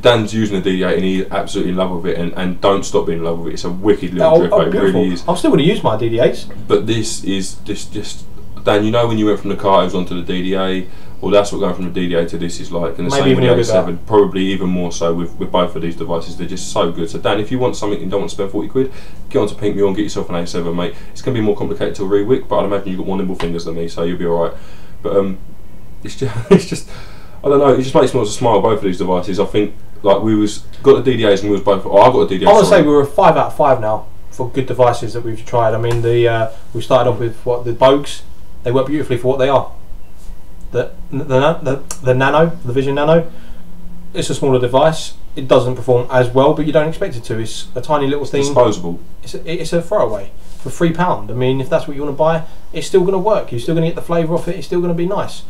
Dan's using the DDA and he's absolutely in love with it, and don't stop being in love with it. It's a wicked little drip, it really is. I'm still going to use my DDAs. But this is just Dan, you know when you went from the Cartos onto the DDA, well, that's what going from the DDA to this is like, and the same with the A7, probably even more so with both of these devices. They're just so good. So Dan, if you want something and don't want to spend 40 quid, get onto Pink Mule and get yourself an A7, mate. It's going to be more complicated to re-wick, but I'd imagine you've got more nimble fingers than me, so you'll be alright. But it's just I don't know, it just makes me want to smile, both of these devices. I think like we got the DDAs and we was both, I got a DDA. I want to say we were a 5 out of 5 now for good devices that we've tried. I mean, we started off with the Bogues. They work beautifully for what they are. The Nano, the Vision Nano, it's a smaller device. It doesn't perform as well, but you don't expect it to. It's a tiny little thing. Disposable. It's a throwaway for £3. I mean, if that's what you want to buy, it's still going to work. You're still going to get the flavour off it. It's still going to be nice.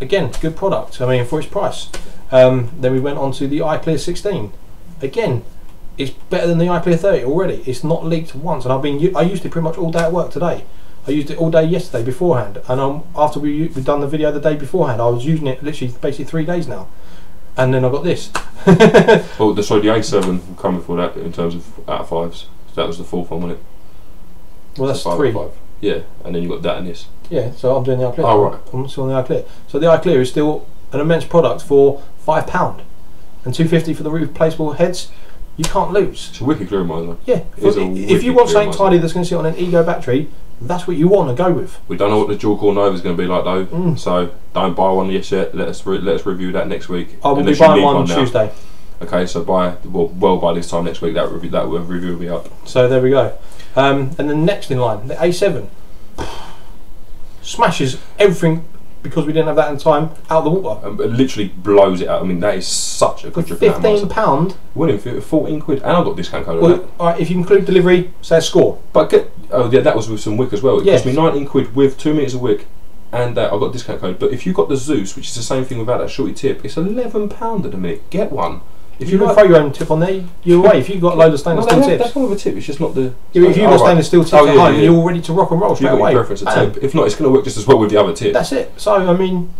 Again, good product. I mean, for its price. Then we went on to the iClear 16. Again, it's better than the iClear 30 already. It's not leaked once, and I used it pretty much all day at work today. I used it all day yesterday beforehand, and after we've done the video the day beforehand, I was using it literally basically 3 days now, and then I got this. Well, the A7 will come before that in terms of out of 5s. So that was the fourth one, wasn't it? Well, that's so 3. Yeah, and then you've got that and this. Yeah, so I'm doing the iClear. Oh, right. I'm still on the iClear. So the iClear is still an immense product for £5 and £2.50 for the replaceable heads. You can't lose. It's a wicked clear miser. Yeah, if you want something tidy that's going to sit on an Ego battery, that's what you want to go with. We don't know what the dual core Nova is going to be like though, so don't buy one yet. Let us review that next week. I will be buying one on Tuesday. Okay, so by this time next week that review will be up. So there we go. And then next in line, the A7 smashes everything because we didn't have that in time out of the water. It literally blows it out. I mean, that is such a good For drip. £15. Winning 14 quid, and I got discount code on Well, that. alright, if you include delivery, say a score. But that was with some wick as well. It cost me 19 quid with 2 metres of wick, and I got discount code. But if you got the Zeus, which is the same thing without that shorty tip, it's £11 at a minute. Get one. If you throw your own tip on there, you're away. If you've got a load of stainless steel tips, that's not with a tip. It's just not the. Yeah, if you've got stainless steel tips at home, you're all ready to rock and roll straight away. Preference a tip. If not, it's going to work just as well with the other tip. That's it. So I mean,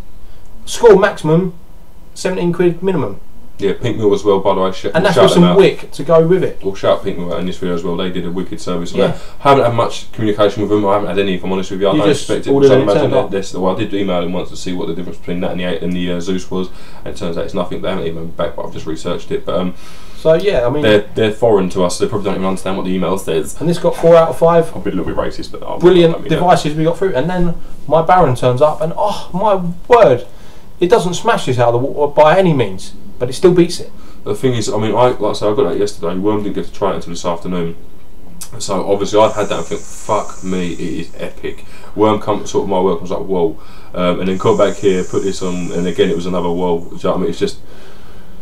score maximum, 17 quid minimum. Yeah, Pink Mill as well, by the way. And that's with some wick to go with it. We'll shout Pink Mill out in this video as well. They did a wicked service on Yeah. that. I haven't had much communication with them. I haven't had any, if I'm honest with you. I don't expect it. I did email them once to see what the difference between that and the Zeus was, and it turns out it's nothing. They haven't emailed me back, but I've just researched it. But so yeah, I mean, they're foreign to us. They probably don't even understand what the email says. And this got 4 out of 5. I've been a little bit racist, but brilliant devices we got through. And then my Baron turns up, and oh my word, it doesn't smash this out of the water by any means, but it still beats it. The thing is, I mean, like I said, I got that yesterday. Worm didn't get to try it until this afternoon. So obviously I've had that and think, fuck me, it is epic. Worm come sort of my work, I was like, whoa. And then come back here, put this on, and again it was another whoa. Do you know what I mean? It's just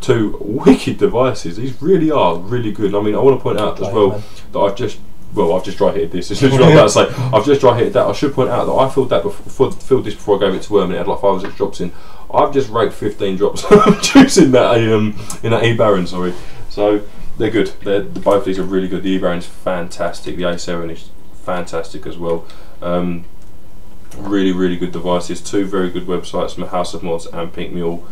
two wicked devices. These really are really good. I mean, I want to point out as well that I've just dry heated this. It's literally what I'm about to say. I've just dry heated that. I should point out that I filled this before I gave it to Worm, and it had like 5 or 6 drops in. I've just raked 15 drops of juice in that eBaron, sorry. So they're good. Both these are really good. The eBaron's fantastic. The A7 is fantastic as well. Really, really good devices. 2 very good websites, House of Mods and Pink Mule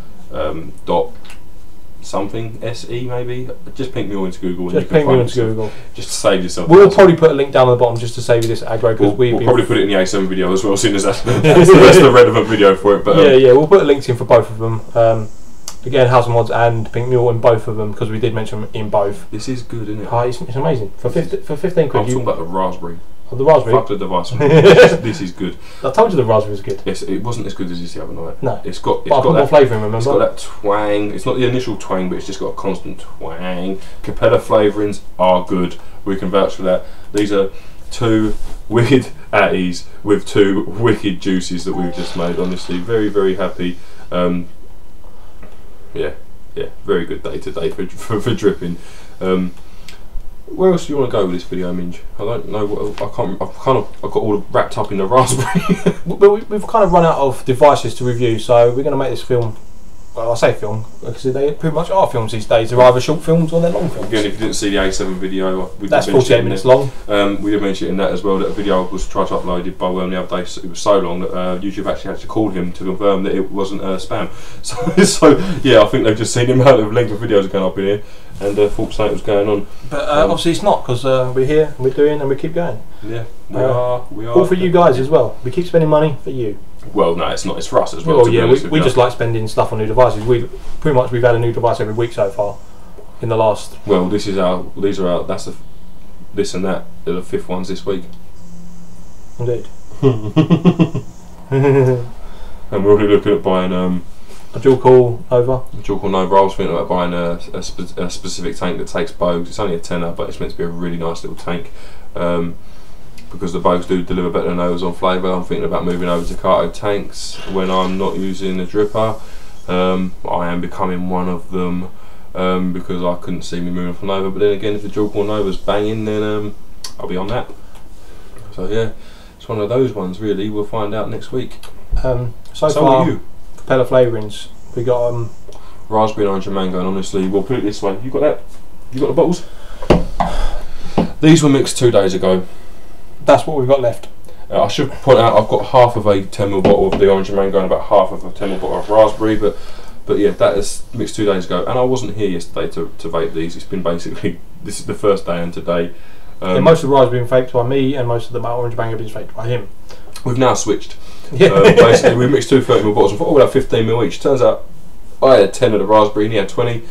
something SE maybe. Just Pink Mule into Google. Just Pink Mule into Google. Just to save yourself. We'll probably put a link down at the bottom just to save you this aggro, because we'll probably put it in the A7 video as well, as soon as that's the relevant video for it. But yeah, we'll put links in for both of them. Again, House of Mods and Pink Mule in both of them, because we did mention them in both. This is good, isn't it? Oh, it's amazing. For 15 quid. I'm talking about the raspberry. Oh, the raspberry? Fuck the device. This is good. I told you the raspberry was good. Yes, it wasn't as good as this the other night. No. It's got more flavouring, remember? It's got that twang. It's not the initial twang, but it's just got a constant twang. Capella flavourings are good. We can vouch for that. These are 2 wicked atties with 2 wicked juices that we've just made. Honestly, very, very happy. Yeah, very good day today for dripping. Where else do you want to go with this video, Minge? I don't know. I got all wrapped up in the raspberry. We've kind of run out of devices to review, so we're going to make this film. Well, I say film because they pretty much are films these days. They're either short films or they're long films. Again, if you didn't see the A7 video, that's 48 minutes long. We did mention in that as well that a video was tried to uploaded by Worm the other day. So it was so long that YouTube actually had to call him to confirm that it wasn't spam. So yeah, I think they've just seen the amount of length of videos going up in here and thought something was going on. But obviously it's not, because we're here and we're doing and we keep going. Yeah, we are. All for you guys as well. We keep spending money for you. Well, no, it's not. It's for us as well. Well, yeah, we just like spending stuff on new devices. We've had a new device every week so far in the last. Well, this and that are the 5th ones this week. Indeed. And we're already looking at buying a dual core Nova. Dual core Nova. I was thinking about buying a specific tank that takes bogues. It's only a tenner, but it's meant to be a really nice little tank. Because the bogues do deliver better than Novas on flavour. I'm thinking about moving over to Kato tanks when I'm not using a dripper. I am becoming one of them because I couldn't see me moving from Nova. But then again, if the dual core Nova's banging, then I'll be on that. So yeah, it's one of those ones really. We'll find out next week. So far, Capella flavourings. We got raspberry, orange and mango, and honestly, we'll put it this way. You got that? You got the bottles? These were mixed 2 days ago. That's what we've got left. I should point out I've got half of a 10ml bottle of the orange and mango and about half of a 10ml bottle of raspberry, but yeah, that is mixed 2 days ago, and I wasn't here yesterday to vape these. It's been basically, this is the first day, and today Yeah, most of the rides have been faked by me, and most of the orange mango have been faked by him. We've now switched. Yeah. Basically, we mixed two 30ml bottles and thought, oh, we'll have 15ml each. Turns out I had 10 of the raspberry and he had 20,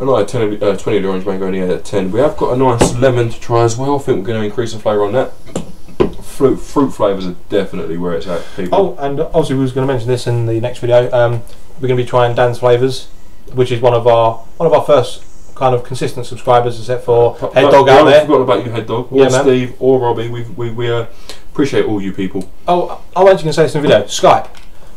and I had 20 of the orange mango and he had 10. We have got a nice lemon to try as well. I think we're going to increase the flavour on that. Fruit flavours are definitely where it's at, people. Oh, and obviously we was going to mention this in the next video. We're going to be trying Dan's flavours, which is one of our first kind of consistent subscribers, except for Head Dog out there. I forgot about you, Head Dog, or Steve, or Robbie. We appreciate all you people. Oh, I was going to say this in the video. Skype.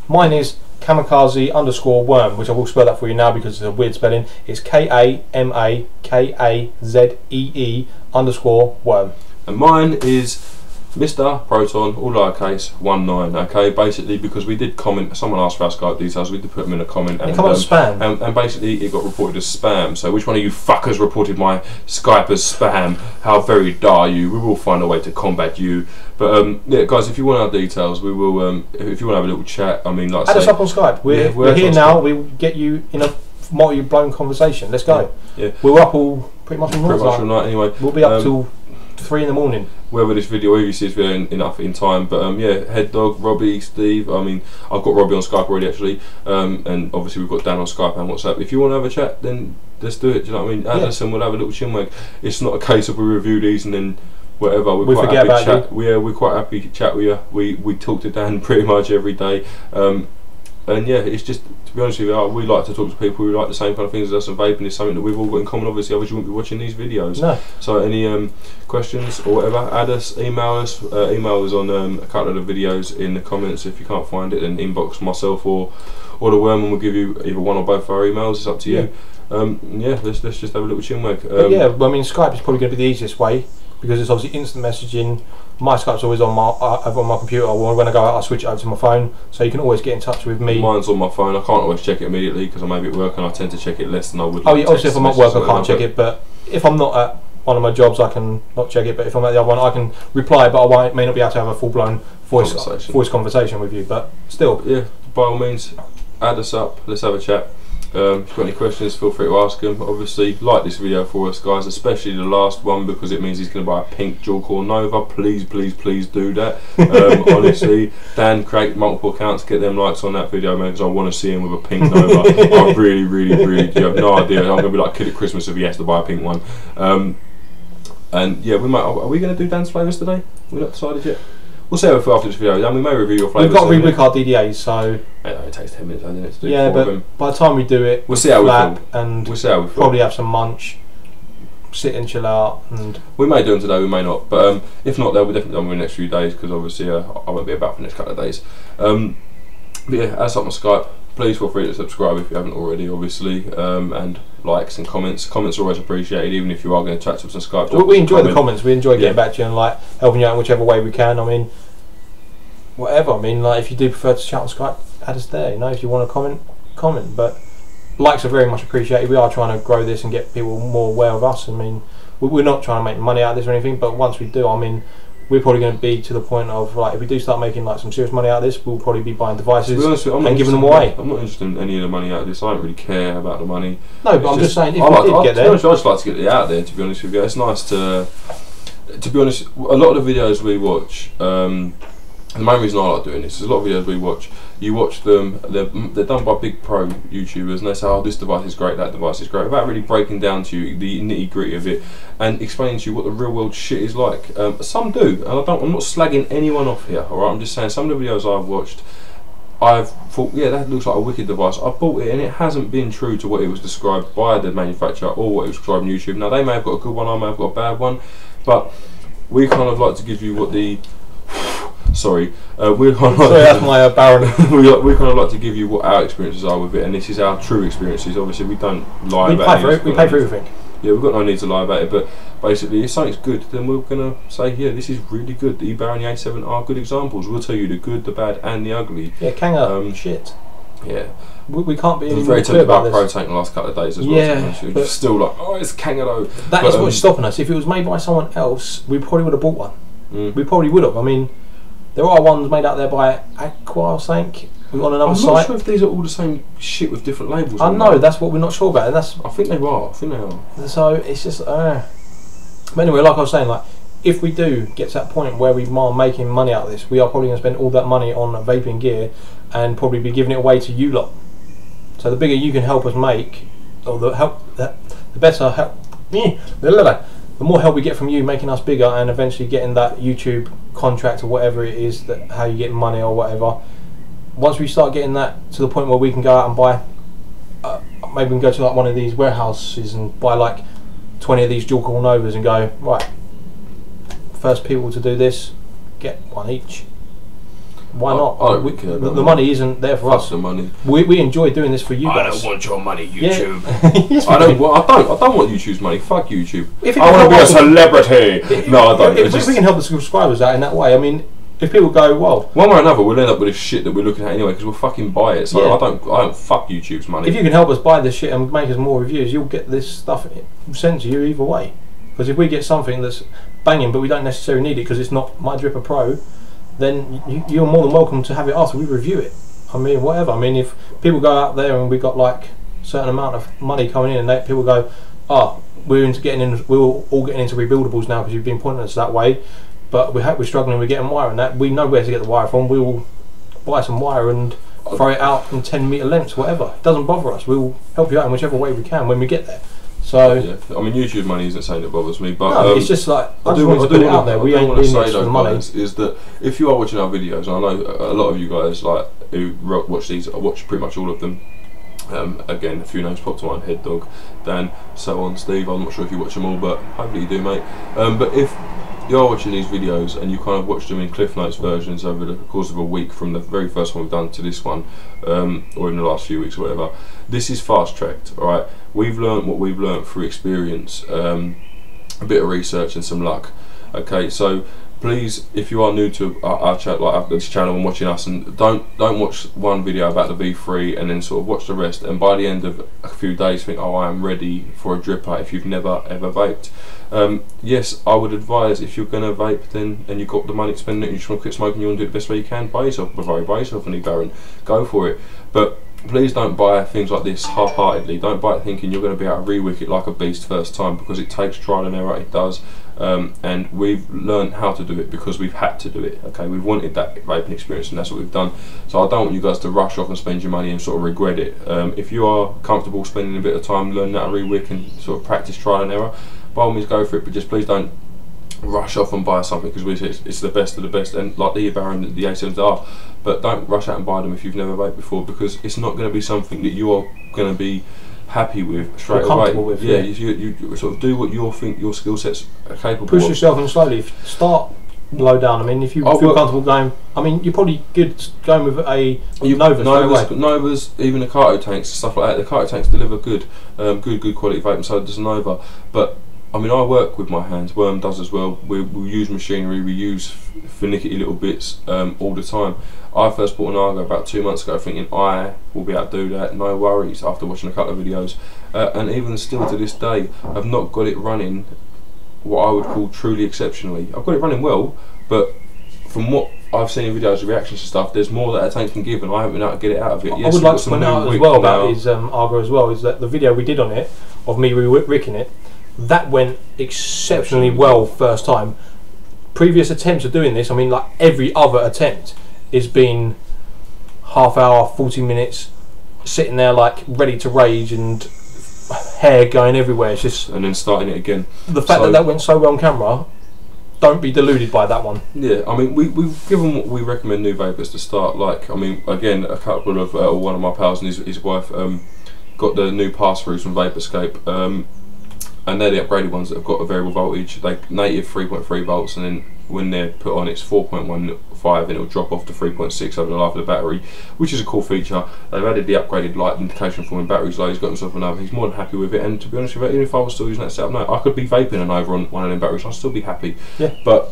Mine is kamikaze_worm, which I will spell that for you now because it's a weird spelling. It's KAMAKAZEE_worm. And mine is Mr. Proton, all lowercase, 19. Okay, basically because we did comment, someone asked for our Skype details, we did put them in a comment, and it come up as spam. And basically it got reported as spam. So which one of you fuckers reported my Skype as spam? How very dare you? We will find a way to combat you. But yeah, guys, if you want our details, we will. If you want to have a little chat, I mean, like, add us up on Skype. We're here now. We will get you in a multi-blown conversation. Let's go. Yeah. We're up all pretty much all night anyway. We'll be up till 3 in the morning. Whether you see this video enough in time, but yeah, Head Dog, Robbie, Steve. I mean, I've got Robbie on Skype already actually, and obviously we've got Dan on Skype and WhatsApp. If you want to have a chat, then let's do it. Do you know what I mean? Add us and we'll have a little chinwag. It's not a case of we review these and then whatever. We're quite happy to chat. We're quite happy to chat with you. We talk to Dan pretty much every day. And yeah, it's just, to be honest with you, we like to talk to people who like the same kind of things as us, and vaping is something that we've all got in common. Obviously, otherwise you wouldn't be watching these videos. No. So any questions or whatever, add us, email us. Email is on a couple of the videos in the comments. If you can't find it, then inbox myself or the worm, and we'll give you either one or both of our emails. It's up to you. Yeah, let's just have a little chinwag. Yeah, I mean, Skype is probably going to be the easiest way because it's obviously instant messaging. My Skype's always on my computer. When I go out, I switch it over to my phone, so you can always get in touch with me. Mine's on my phone. I can't always check it immediately because I may be at work, and I tend to check it less than I would. Oh yeah, obviously if I'm at work, I can't check it. But if I'm not at one of my jobs, I can not check it. But if I'm at the other one, I can reply. But I may not be able to have a full-blown voice conversation with you. But still, yeah, by all means, add us up. Let's have a chat. If you've got any questions, feel free to ask them. Obviously, like this video for us, guys, especially the last one, because it means he's going to buy a pink dual core Nova. Please, please, please do that. Honestly, Dan, create multiple accounts, get them likes on that video, man, because I want to see him with a pink Nova. I really, really, really do. You have no idea. I'm going to be like Kid at Christmas if he has to buy a pink one. And yeah, are we going to do Dan's flavours today? We're not decided yet. We'll see how we feel after this video. And we may review your flavours. We've got to rebook our DDAs, so it takes 10 minutes, doesn't it, to do but by the time we do it, we'll see how we feel. And we'll see how we feel. Probably have some munch, sit and chill out. And we may do them today, we may not. But if not, they'll be definitely done in the next few days because obviously I won't be about for the next couple of days. But yeah, add us up on Skype. Please feel free to subscribe if you haven't already, obviously, and likes and comments. Comments are always appreciated, even if you are going to chat to us on Skype. We enjoy the comments. We enjoy getting back to you and like helping you out in whichever way we can. I mean, whatever. I mean, like if you do prefer to chat on Skype, add us there. You know, if you want to comment. But likes are very much appreciated. We are trying to grow this and get people more aware of us. I mean, we're not trying to make money out of this or anything. But once we do, I mean, we're probably going to be to the point of like if we do start making like some serious money out of this, we'll probably be buying devices and giving them away. I'm not interested in any of the money out of this. I don't really care about the money. No, but I'm just saying if we did get there, I just like to get it out there. To be honest with you, it's nice to be honest. A lot of the videos we watch. The main reason I like doing this is a lot of videos we watch, you watch them, they're done by big pro YouTubers and they say, oh, this device is great, that device is great, without really breaking down to you the nitty gritty of it and explaining to you what the real world shit is like. Some do, and I'm not slagging anyone off here, alright, I'm just saying some of the videos I've watched, I've thought, yeah, that looks like a wicked device. I bought it and it hasn't been true to what it was described by the manufacturer or what it was described on YouTube. Now they may have got a good one, I may have got a bad one, but we kind of like to give you what the sorry, we kind of that's my Baron. we kind of like to give you what our experiences are with it, and this is our true experiences. Obviously, we don't lie about it. We pay for everything. Yeah, we've got no need to lie about it, but basically, if something's good, then we're gonna say, yeah, this is really good. The eBaron, the A7 are good examples. We'll tell you the good, the bad, and the ugly. Yeah, Kanga, shit. Yeah. We can't be any very clear about this. Pro Tank the last couple of days as well. Yeah, but still like, oh, it's Kanga though. That is what's stopping us. If it was made by someone else, we probably would have bought one. We probably would have. I mean, there are ones made out there by Aqua or something on another site. I'm not sure if these are all the same shit with different labels. I know, that's what we're not sure about. And that's I think they are. So it's just. But anyway, like I was saying, like if we do get to that point where we are making money out of this, we are probably going to spend all that money on vaping gear and probably be giving it away to you lot. So the bigger you can help us make, or the better help, the more help we get from you making us bigger and eventually getting that YouTube contract or whatever it is, that how you get money or whatever. Once we start getting that to the point where we can go out and buy, maybe we can go to like one of these warehouses and buy like 20 of these dual core Novas and go, right, first people to do this, get one each. Why not? The money isn't there for us. The money. We enjoy doing this for you guys. I don't want your money, YouTube. Yeah. Yes, I don't want YouTube's money. Fuck YouTube. I want to be a celebrity. No, I don't. If we can help the subscribers out in that way, I mean, if people go, well, one way or another, we'll end up with this shit that we're looking at anyway because we'll fucking buy it. So yeah. I don't fuck YouTube's money. If you can help us buy this shit and make us more reviews, you'll get this stuff sent to you either way. Because if we get something that's banging, but we don't necessarily need it because it's not My Dripper Pro, then you're more than welcome to have it after we review it. I mean, whatever. I mean, if people go out there and we got like a certain amount of money coming in, and people go, we're all getting into rebuildables now because you've been pointing us that way, but we're struggling with getting wire and that. We know where to get the wire from. We will buy some wire and throw it out in 10 metre lengths, whatever. It doesn't bother us. We'll help you out in whichever way we can when we get there. So yeah, I mean, YouTube money isn't something that bothers me, but no, it's just like I do want to put it out there. We ain't doing this for the money. Is that if you are watching our videos, and I know a lot of you guys like who watch these, I watch pretty much all of them. Again, a few names popped to mind: Head Dog, Dan, so on, Steve. I'm not sure if you watch them all, but hopefully you do, mate. But if you are watching these videos and you kind of watch them in Cliff Notes versions over the course of a week from the very first one we've done to this one, or in the last few weeks or whatever, this is fast tracked. Alright, we've learned what we've learned through experience, a bit of research and some luck. Okay, so please, if you are new to our this channel and watching us, and don't watch one video about the V3 and then sort of watch the rest, and by the end of a few days think, oh, I am ready for a dripper if you've never ever vaped. Yes, I would advise, if you're going to vape then and you've got the money to spend it, you just want to quit smoking, you want to do it the best way you can, buy yourself an eBaron, go for it. But please don't buy things like this half-heartedly. Don't buy it thinking you're going to be able to re-wick it like a beast first time, because it takes trial and error, it does. And we've learned how to do it because we've had to do it. Okay, we've wanted that vaping experience and that's what we've done. So I don't want you guys to rush off and spend your money and sort of regret it. If you are comfortable spending a bit of time learning how to re-wick and sort of practice trial and error, by all means go for it, but just please don't rush off and buy something because it's the best of the best, and like the eBaron, the A7s are, but don't rush out and buy them if you've never vaped before, because it's not going to be something that you are going to be happy with straight away. With, yeah, you sort of do what you think your skill sets are capable Push of. yourself and slowly start low down. I mean, if you feel comfortable going, I mean, you're probably good going with a Novas, even the Kato tanks, stuff like that. The Kato tanks deliver good quality vape, and so does the Nova. But I mean, I work with my hands. Worm does as well. We use machinery. We use finicky little bits all the time. I first bought an Argo about 2 months ago, thinking I will be able to do that. No worries. After watching a couple of videos, and even still to this day, I've not got it running what I would call truly exceptionally. I've got it running well, but from what I've seen in videos of reactions and stuff, there's more that a tank can give, and I haven't been able to get it out of it. Yes, I would like to point out as well about his Argo as well, is that the video we did on it, of me ricking it, that went exceptionally well first time. Previous attempts of doing this, I mean, like every other attempt, has been half hour, 40 minutes, sitting there like ready to rage and hair going everywhere. It's just, and then starting it again. The fact that went so well on camera, don't be deluded by that one. Yeah, I mean, we've given what we recommend new vapors to start. Like, I mean, again, a couple of one of my pals and his wife got the new pass-throughs from Vaporscape, and they're the upgraded ones that have got a variable voltage. They native 3.3 volts, and then when they're put on, it's 4.15, and it'll drop off to 3.6 over the life of the battery, which is a cool feature. They've added the upgraded light indication for when battery's low. He's got himself another. He's more than happy with it. And to be honest with you, even if I was still using that setup, no, I could be vaping and over on one of them batteries. I'd still be happy. Yeah. But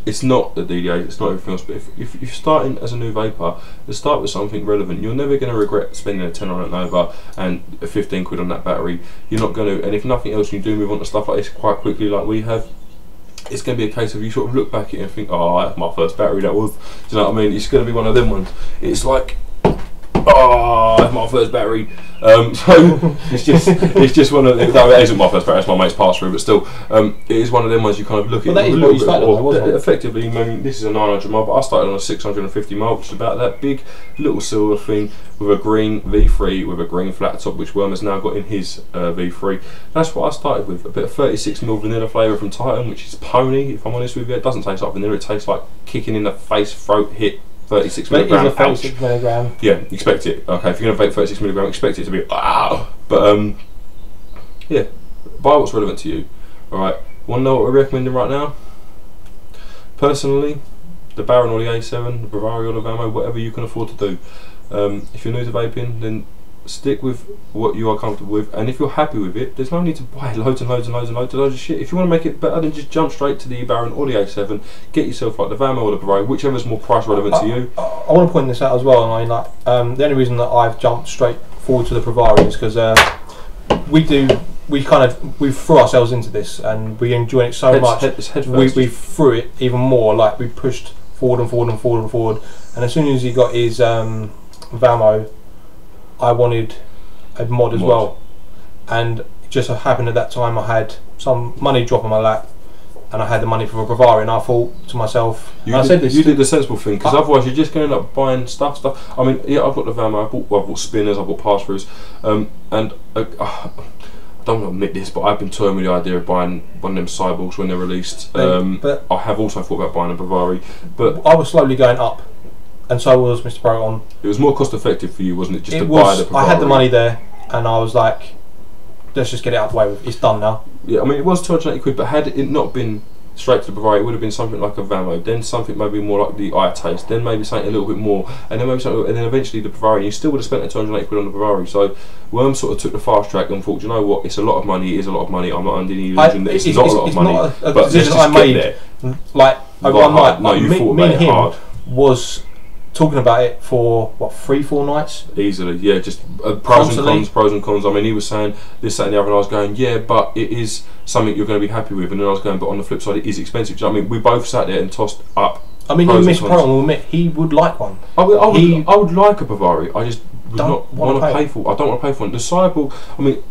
it's not the DDA. It's not everything else. But if you're starting as a new vapor, to start with something relevant, you're never going to regret spending a 10 on that Nova and 15 quid on that battery. You're not going to. And if nothing else, you do move on to stuff like this quite quickly, like we have. It's going to be a case of you sort of look back at it and think, oh, that's my first battery, that was. Do you know what I mean? It's going to be one of them ones. It's like, oh, my first battery. So it's just one of them. No, it isn't my first battery. It's my mate's pass through, but still, it is one of them ones you kind of look at. That is what you started on, wasn't it? Effectively, I mean, this is a 900 mile, but I started on a 650 mile, which is about that big little silver thing with a green V3 with a green flat top, which Worm has now got in his V3. That's what I started with. A bit of 36ml vanilla flavour from Titan, which is pony. If I'm honest with you, it doesn't taste like vanilla. It tastes like kicking in the face, throat hit. 36 milligram. It is a 36 milligram. Yeah, expect it. Okay, if you're going to vape 36 milligram, expect it to be But yeah, buy what's relevant to you. All right. Want to know what we're recommending right now? Personally, the eBaron or the A7, the Bavaria or the Vamo, whatever you can afford to do. If you're new to vaping, then stick with what you are comfortable with, and if you're happy with it, there's no need to buy loads and loads and loads and loads of shit. If you want to make it better, then just jump straight to the eBaron or the A7, get yourself like the Vamo or the Bavaria, whichever's more price relevant to you. I want to point this out as well, and I mean, like, the only reason that I've jumped straight forward to the Bavaria is because we threw ourselves into this and we enjoy it so much. We threw it even more, like we pushed forward and forward and forward and forward, and as soon as he got his Vamo, I wanted a mod as well, and it just so happened at that time I had some money drop on my lap, and I had the money for a Bavaria, and I thought to myself, you did the sensible thing, because otherwise you're just going to end up buying stuff. I mean, yeah, I've got the Vamo, I bought spinners, I bought pass-throughs, and I don't want to admit this, but I've been toying with the idea of buying one of them cyborgs when they're released. But I have also thought about buying a Bavaria, but I was slowly going up. And so was Mr. Proton. It was more cost effective for you, wasn't it? Just to buy the Bavaria. I had the money there, and I was like, let's just get it out of the way with. It's done now. Yeah, I mean, it was 280 quid, but had it not been straight to the Bavaria, it would have been something like a Vamo, then something maybe more like the iTaste, then maybe something a little bit more, and then maybe something, and then eventually the Bavaria. You still would have spent the 280 quid on the Bavaria. So Worm sort of took the fast track and thought, you know what, it's a lot of money. It is a lot of money. I'm not under the illusion that it's not a lot of money. Not a but decision I made. Like over one night. No, you thought me about and it him hard. Was talking about it for what, 3-4 nights easily. Yeah, just pros and cons. I mean, he was saying this, that and the other, and I was going, yeah, but it is something you're going to be happy with, and then I was going, but on the flip side it is expensive. Do you know what I mean? We both sat there and tossed up. I mean, even Mr. Proton will admit he would like one. I would like a Bavaria. I just would not want to pay for. I don't want to pay for one. The Cyborg, I mean,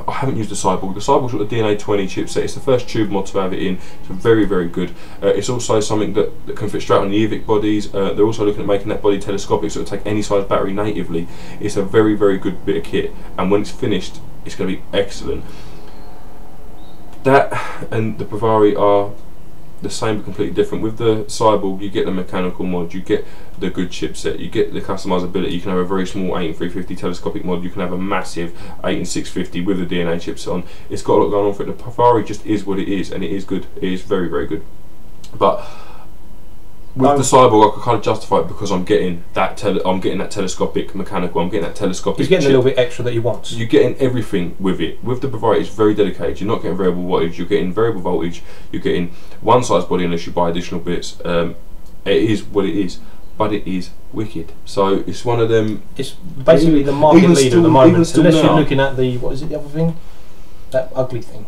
I haven't used the Cyborg. The Cyborg's got the DNA 20 chipset. It's the first tube mod to have it in. It's very, very good. It's also something that can fit straight on the eVic bodies. They're also looking at making that body telescopic, so it'll take any size battery natively. It's a very, very good bit of kit, and when it's finished, it's going to be excellent. That and the Bavaria are the same but completely different. With the Cyborg, you get the mechanical mod, you get the good chipset, you get the customizability. You can have a very small 8-350 telescopic mod, you can have a massive 8-650 with the DNA chipset on. It's got a lot going on for it. The Bavaria just is what it is, and it is good. It is very, very good. But with the Cyborg, I could kind of justify it because I'm getting that telescopic mechanical. I'm getting that telescopic. He's getting chip. a little bit extra that he wants. You're getting everything with it. With the Bavaria, it's very dedicated. You're not getting variable wattage. You're getting variable voltage. You're getting one size body unless you buy additional bits. It is what it is, but it is wicked. So it's one of them. It's basically the market leader at the moment. Unless you're looking at the, what is it, the other thing? That ugly thing.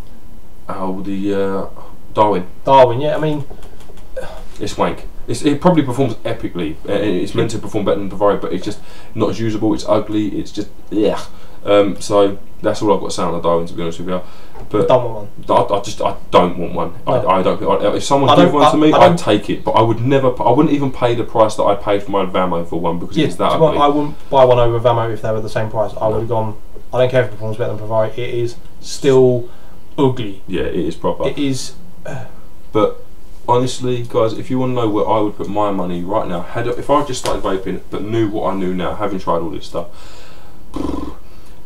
Oh, the Darwin. Darwin, yeah. I mean, it's wank. It probably performs epically. It's meant to perform better than Bavaria, but it's just not as usable. It's ugly. It's just yeah. So that's all I've got to say on the Darwin, to be honest with you. But I don't want one. I don't want one. No. I don't. If someone gave one to me, I'd take it. But I would never. I wouldn't even pay the price that I paid for my Vamo for one because it's that ugly. I wouldn't buy one over Vamo if they were the same price. I would have gone. I don't care if it performs better than Bavaria. It is still ugly. Yeah, it is proper. It is. But honestly, guys, if you want to know where I would put my money right now, if I just started vaping but knew what I knew now, having tried all this stuff,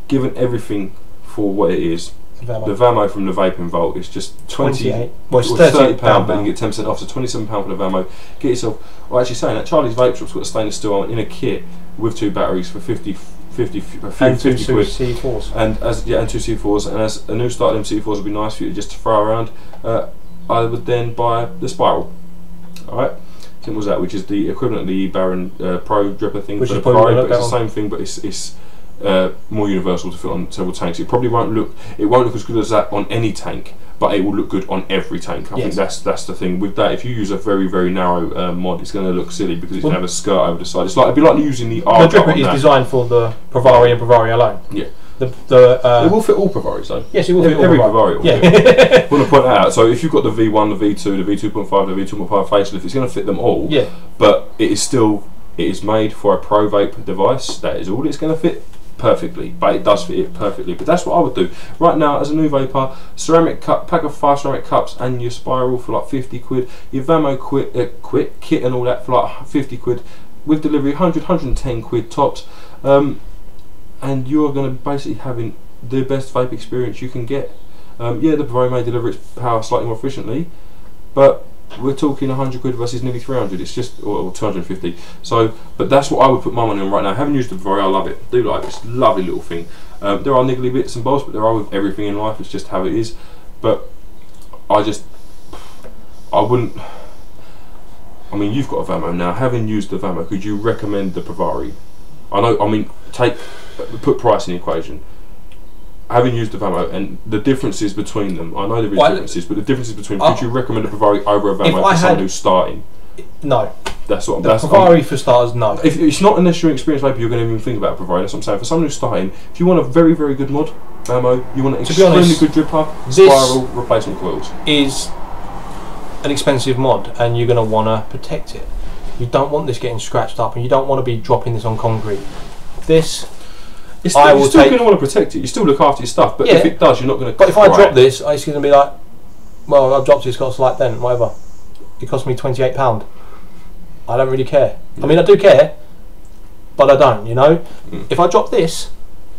given everything for what it is, Vamo. The Vamo from the Vaping Vault is just 28. Well, it's £30, but you get 10% off, so £27 for the Vamo. Get yourself. Well, actually saying that, Charlie's Vape Shop's got a stainless steel on in a kit with 2 batteries for 50 and 2 C4s. And and 2 C4s, and as a new start, them C4s would be nice for you just to throw around. I would then buy the Spiral. Alright, simple as that, which is the equivalent of the eBaron Pro dripper thing which for the Bavaria, but it's the same thing, but it's more universal to fit on several tanks. It probably won't look as good as that on any tank, but it will look good on every tank. I think that's the thing with that. If you use a very, very narrow mod, it's going to look silly because it's going to have a skirt over the side. It's like, it'd be like using the The dripper is designed for the Pravari and Pravari alone. Yeah. It will fit all Pravaris though. Yes, it will fit all every Pravari. Yeah. I want to point that out. So if you've got the V1, the V2, the V2.5, the V2.5 facelift, it's going to fit them all. Yeah. But it is made for a Pro Vape device. That is all it's going to fit perfectly, but it does fit it perfectly. But that's what I would do right now as a new vapor. Ceramic cup, pack of 5 ceramic cups and your spiral for like 50 quid, your Vamo quit kit and all that for like 50 quid with delivery, 110 quid tops, and you're going to basically having the best vape experience you can get. Yeah, the Pravari may deliver its power slightly more efficiently, but we're talking 100 quid versus nearly 300. It's just, or 250. So, but that's what I would put my money on right now. Having used the Pravari, I love it. Do like it. It's a lovely little thing. There are niggly bits and bobs, but there are with everything in life. It's just how it is. But I wouldn't. I mean, you've got a Vamo now. Having used the Vamo, could you recommend the Pravari? I know. I mean, put price in the equation. Having used the Vamo and the differences between them, I know there is differences, but the differences between them, could you recommend a Pravari over a Vamo for someone who's starting? No. That's what the Pravari for starters, no. If it's not unless you're an experienced vaper, you're going to even think about a Pravari. That's what I'm saying. For someone who's starting, if you want a very, very good mod, Vamo, you want an extremely good dripper, spiral replacement coils. Is an expensive mod, and you're going to want to protect it. You don't want this getting scratched up, and you don't want to be dropping this on concrete. This. You're still going to want to protect it. You still look after your stuff, but if it does, you're not going to. But if I drop this, it's going to be like, well, I've dropped it. It's got a slight dent, whatever. It cost me £28. I don't really care. I mean, I do care, but I don't. You know, if I drop this,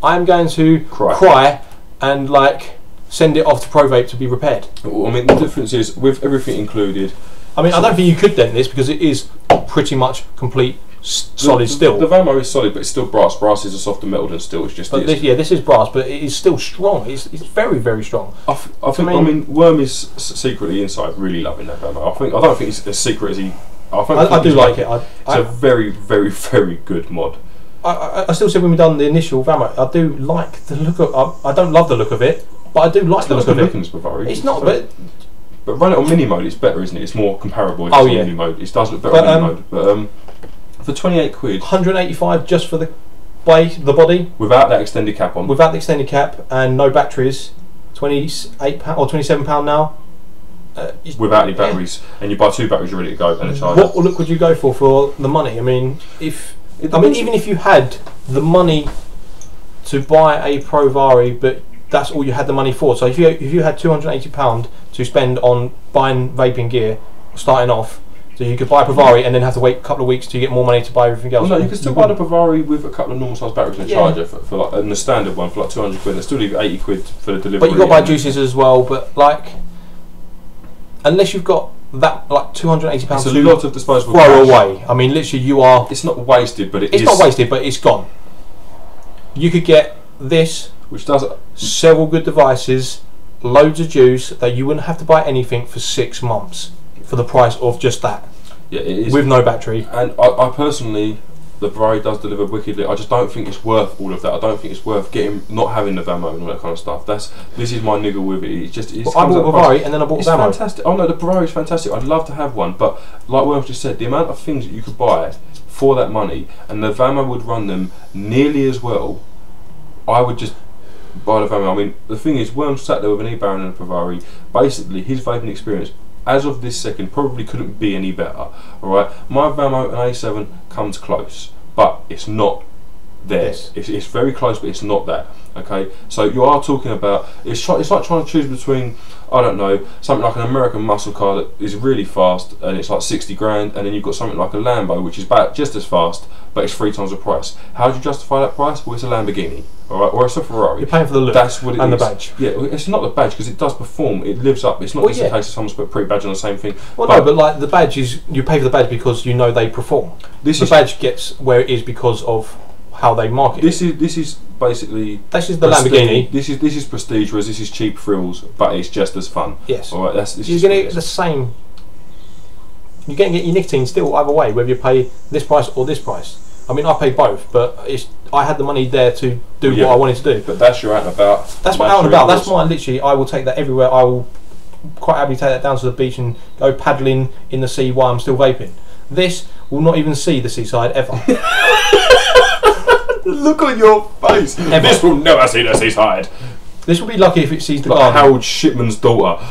I'm going to cry and like send it off to Pro Vape to be repaired. Well, I mean, the difference is with everything included. I mean, I don't think you could dent this because it is pretty much complete. Solid steel. The Vamo is solid, but it's still brass. Brass is a softer metal than steel. It's just. But this is brass, but it is still strong. It's very, very strong. I mean, Worm is secretly inside really loving that Vamo. I don't think it's as secret as he. I do like it. It's a very, very, very good mod. I still say when we done the initial Vamo, I do like the look of. I don't love the look of it, but I do like the look of it. It's not, but run it on mini mode. It's better, isn't it? It's more comparable. It's on mini mode. It does look better on mini mode, but for 28 quid, 185 just for the body without that extended cap on. Without the extended cap and no batteries, £28 or £27 now. Without any batteries, and you buy 2 batteries, you're ready to go and a charger. What look would you go for the money? I mean, even if you had the money to buy a Pravari, but that's all you had the money for. So if you had £280 to spend on buying vaping gear, starting off. So you could buy a Pravari and then have to wait a couple of weeks to get more money to buy everything else. Well, no, you could still buy the Pravari with a couple of normal size batteries and a charger for like, and the standard one for like 200 quid, and still leave 80 quid for the delivery. But you've got to buy juices as well. But like, unless you've got that like £280, it's a lot of disposable throw away. I mean, literally, you are. It's not wasted, but it's not wasted, but it's gone. You could get this, which does several good devices, loads of juice that you wouldn't have to buy anything for 6 months. For the price of just that, yeah, it is with no battery. And I personally, the Pravari does deliver wickedly. I just don't think it's worth all of that. I don't think it's worth not having the Vamo and all that kind of stuff. This is my niggle with it. It's just. I bought a Pravari and then I bought the Vamo. It's fantastic. Oh no, the Pravari is fantastic. I'd love to have one, but like Worms just said, the amount of things that you could buy for that money, and the Vamo would run them nearly as well. I would just buy the Vamo. I mean, the thing is, Worms sat there with an eBaron and a Pravari. Basically, his vaping experience, as of this second, probably couldn't be any better. Alright, my Vamo and A7 comes close, but it's not there. Yes. It's very close, but it's not that. Okay, so you are talking about it's like trying to choose between, I don't know, something like an American muscle car that is really fast and it's like 60 grand, and then you've got something like a Lambo which is about just as fast but it's 3 times the price. How do you justify that price? Well, it's a Lamborghini, alright, or it's a Ferrari. You're paying for the look. That's what it and is. The badge. Yeah, it's not the badge because it does perform. It lives up. It's not just a case of someone's put pre-badge on the same thing. Well, no, but like the badge is, you pay for the badge because you know they perform. The badge gets where it is because of how they market. This is basically. This is the Lamborghini. This is prestige, whereas this is cheap frills, but it's just as fun. Yes. All right. You're going to get the same. You're going to get your nicotine still either way, whether you pay this price or this price. I mean, I paid both, but I had the money there to do what I wanted to do. But that's your out and about. That's my out and about. That's my literally. I will take that everywhere. I will quite happily take that down to the beach and go paddling in the sea while I'm still vaping. This will not even see the seaside ever. Look on your face. Ever. This will never see the seaside. This will be lucky if it sees the Like garden. Harold Shipman's daughter.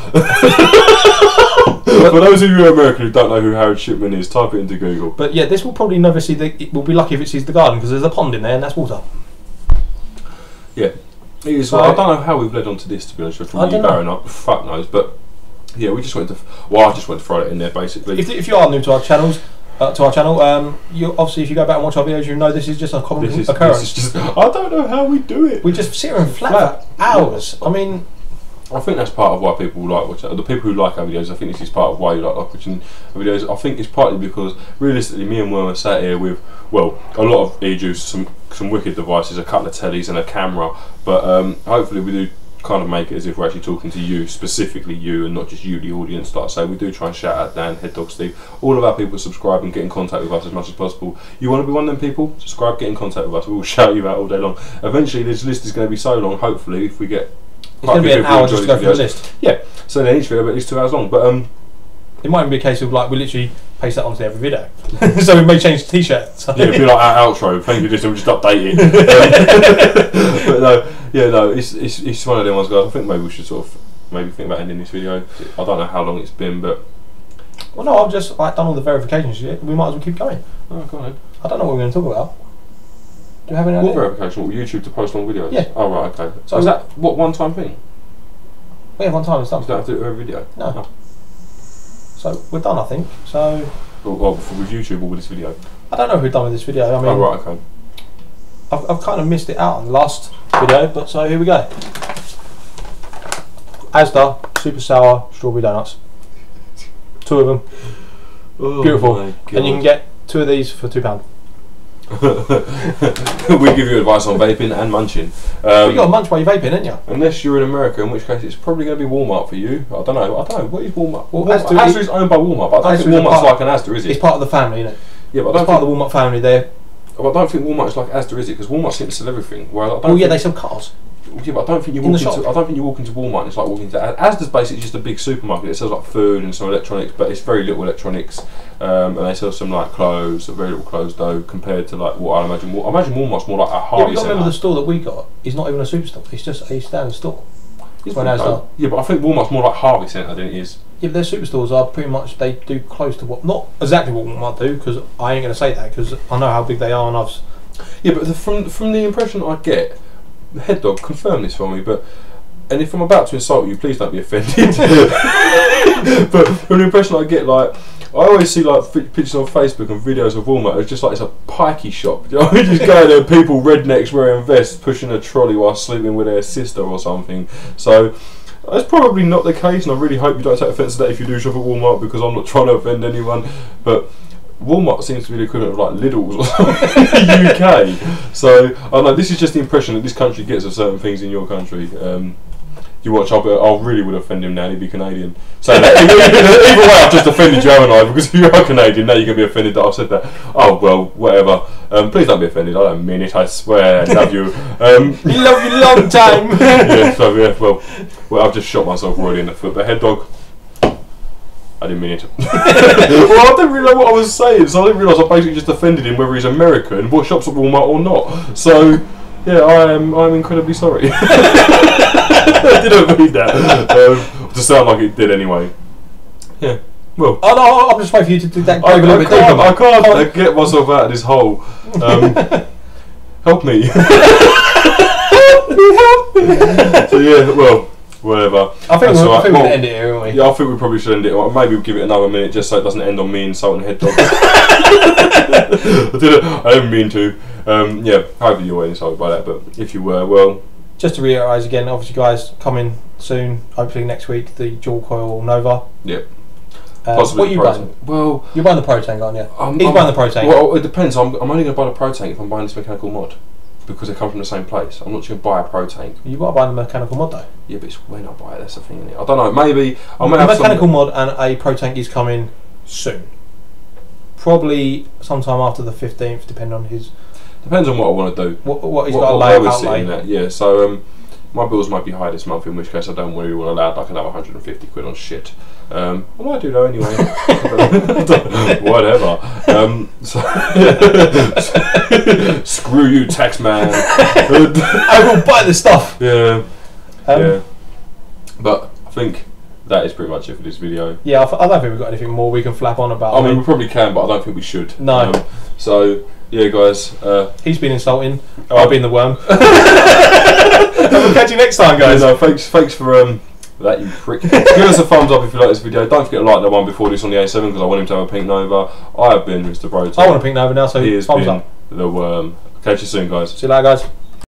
For those of you in America who don't know who Harold Shipman is, type it into Google. But yeah, this will probably never see the. It will be lucky if it sees the garden because there's a pond in there and that's water. Yeah. It is, So, I don't know how we've led on to this, to be honest. From I don't eBaron up, fuck knows. But yeah, we just went to. Well, I just went to throw it in there basically. If you are new to our channels, you obviously if you go back and watch our videos, you know this is just a common occurrence. This is just, I don't know how we do it. We just sit here and flat for hours. I mean, I think that's part of why people like watching. The people who like our videos, I think this is part of why you like watching our videos. I think it's partly because realistically, me and Worm are sat here with, well, a lot of e-juice, some wicked devices, a couple of tellies and a camera. But hopefully we do kind of make it as if we're actually talking to you, specifically you, and not just you, the audience. Like I say, we do try and shout out Dan, Head Dog Steve, all of our people subscribe and get in contact with us as much as possible. You want to be one of them people? Subscribe, get in contact with us. We will shout you out all day long. Eventually, this list is going to be so long. Hopefully, if we get it's going to be an hour just to go through the list. Yeah, so then each video will be at least 2 hours long. But it might even be a case of like we literally paste that onto every video. So we may change the t-shirt. So. Yeah, it'd be like our outro. Thank you, this, and we'll just update it. But no, yeah, no, it's one of them ones, guys. I think maybe we should sort of think about ending this video. I don't know how long it's been, but well, no, I've just done all the verifications. We might as well keep going. Oh, go on. I don't know what we're going to talk about. Do you have any idea? What verification? What, YouTube to post long videos? Yeah. Oh right, okay. So is that what one-time thing? We have one time it's done. You don't have to do it every video? No. Oh. So we're done, I think. So. Well, with YouTube or with this video? I don't know who done with this video. I mean, oh right, okay. I've kind of missed it out on the last video, but so here we go. Asda super sour strawberry donuts. 2 of them. Oh, beautiful. And you can get 2 of these for £2. We give you advice on vaping and munching. You got to munch while you're vaping, ain't you? Unless you're in America, in which case it's probably going to be Walmart for you. I don't know. What is Walmart? Well, Asda is owned by Walmart, but I don't think Walmart's like an Asda, is it? It's part of the family, isn't it? Yeah, but I don't it's part of the Walmart family there. But I don't think Walmart is like Asda, is it? Because Walmart seems to sell everything. Well, yeah, they sell cars. Yeah, but I don't think you walk into Walmart and it's like walking into Asda's basically just a big supermarket. It sells like food and some electronics, but it's very little electronics. And they sell some like clothes, very little clothes though, compared to like what I imagine. I imagine Walmart's more like a Harvey. Yeah, but you got to remember the store that we got is not even a superstore. It's just a standard store. Yeah, but I think Walmart's more like Harvey Centre than it is. Yeah, but their superstores are pretty much, they do close to what, not exactly what Walmart do, because I ain't going to say that because I know how big they are and I've. Yeah, but from the impression I get. Head Dog, confirm this for me, and if I'm about to insult you, please don't be offended. But from the impression I get, like, I always see like pictures on Facebook and videos of Walmart. It's just like it's a pikey shop. You know, just going there, people rednecks wearing vests, pushing a trolley while sleeping with their sister or something. So that's probably not the case, and I really hope you don't take offence to that if you do shop at Walmart, because I'm not trying to offend anyone, but. Walmart seems to be the equivalent of like Lidl's or something in the UK. So I know this is just the impression that this country gets of certain things in your country. You watch, I really would offend him now. He'd be Canadian. So either way, I've just offended you, haven't I? Because if you are Canadian, now you're gonna be offended that I've said that. Oh well, whatever. Please don't be offended. I don't mean it. I swear. I love you. Love you long time. Yeah. So yeah. Well, I've just shot myself already in the foot. But Head Dog. I didn't mean it. Well, I didn't really know what I was saying, so I didn't realise I basically just offended him whether he's American, what shops at Walmart or not. So, yeah, I'm incredibly sorry. I didn't mean that. To sound like it did anyway. Yeah. Well. Oh no, I'm just waiting for you to do that. I can't get myself out of this hole. Help me. Help me. So yeah, well. Whatever. I think we're going to end it here, aren't we? Yeah, I think we probably should end it. Well, maybe we'll give it another minute just so it doesn't end on me insulting Head Dog. I didn't mean to. Yeah, hopefully you weren't insulted by that, but if you were, well. Just to reiterate again, obviously, guys, coming soon, hopefully next week, the dual coil Nova. Yep. What are you buying? Well, you're buying the Pro Tank, aren't you? He's buying the Pro Tank. Well, it depends. I'm only going to buy the Pro Tank if I'm buying this mechanical mod. Because they come from the same place. I'm not just going to buy a Pro Tank. You got to buy the mechanical mod though. Yeah, but it's when I buy it, that's the thing, isn't it? I don't know, maybe I might have have a mechanical mod and a Pro Tank is coming soon. Probably sometime after the 15th, depending on his... Depends on what I want to do. What he's got to lay out. Yeah, so My bills might be high this month, in which case I don't really want to allow like another 150 quid on shit. I might do though anyway. Whatever. Screw you, tax man. I will buy the stuff. Yeah. Yeah. But I think that is pretty much it for this video. Yeah, I don't think we've got anything more we can flap on about. I mean, we probably can, but I don't think we should. No. So, yeah, guys. He's been insulting. I've been the worm. We'll catch you next time, guys. Yeah, no, thanks for that, you prick. Give us a thumbs up if you like this video. Don't forget to like the one before this on the A7 because I want him to have a pink Nova. I have been Mr. Broto. I want a pink Nova now, so he has thumbs been up. the worm. Catch you soon, guys. See you later, guys.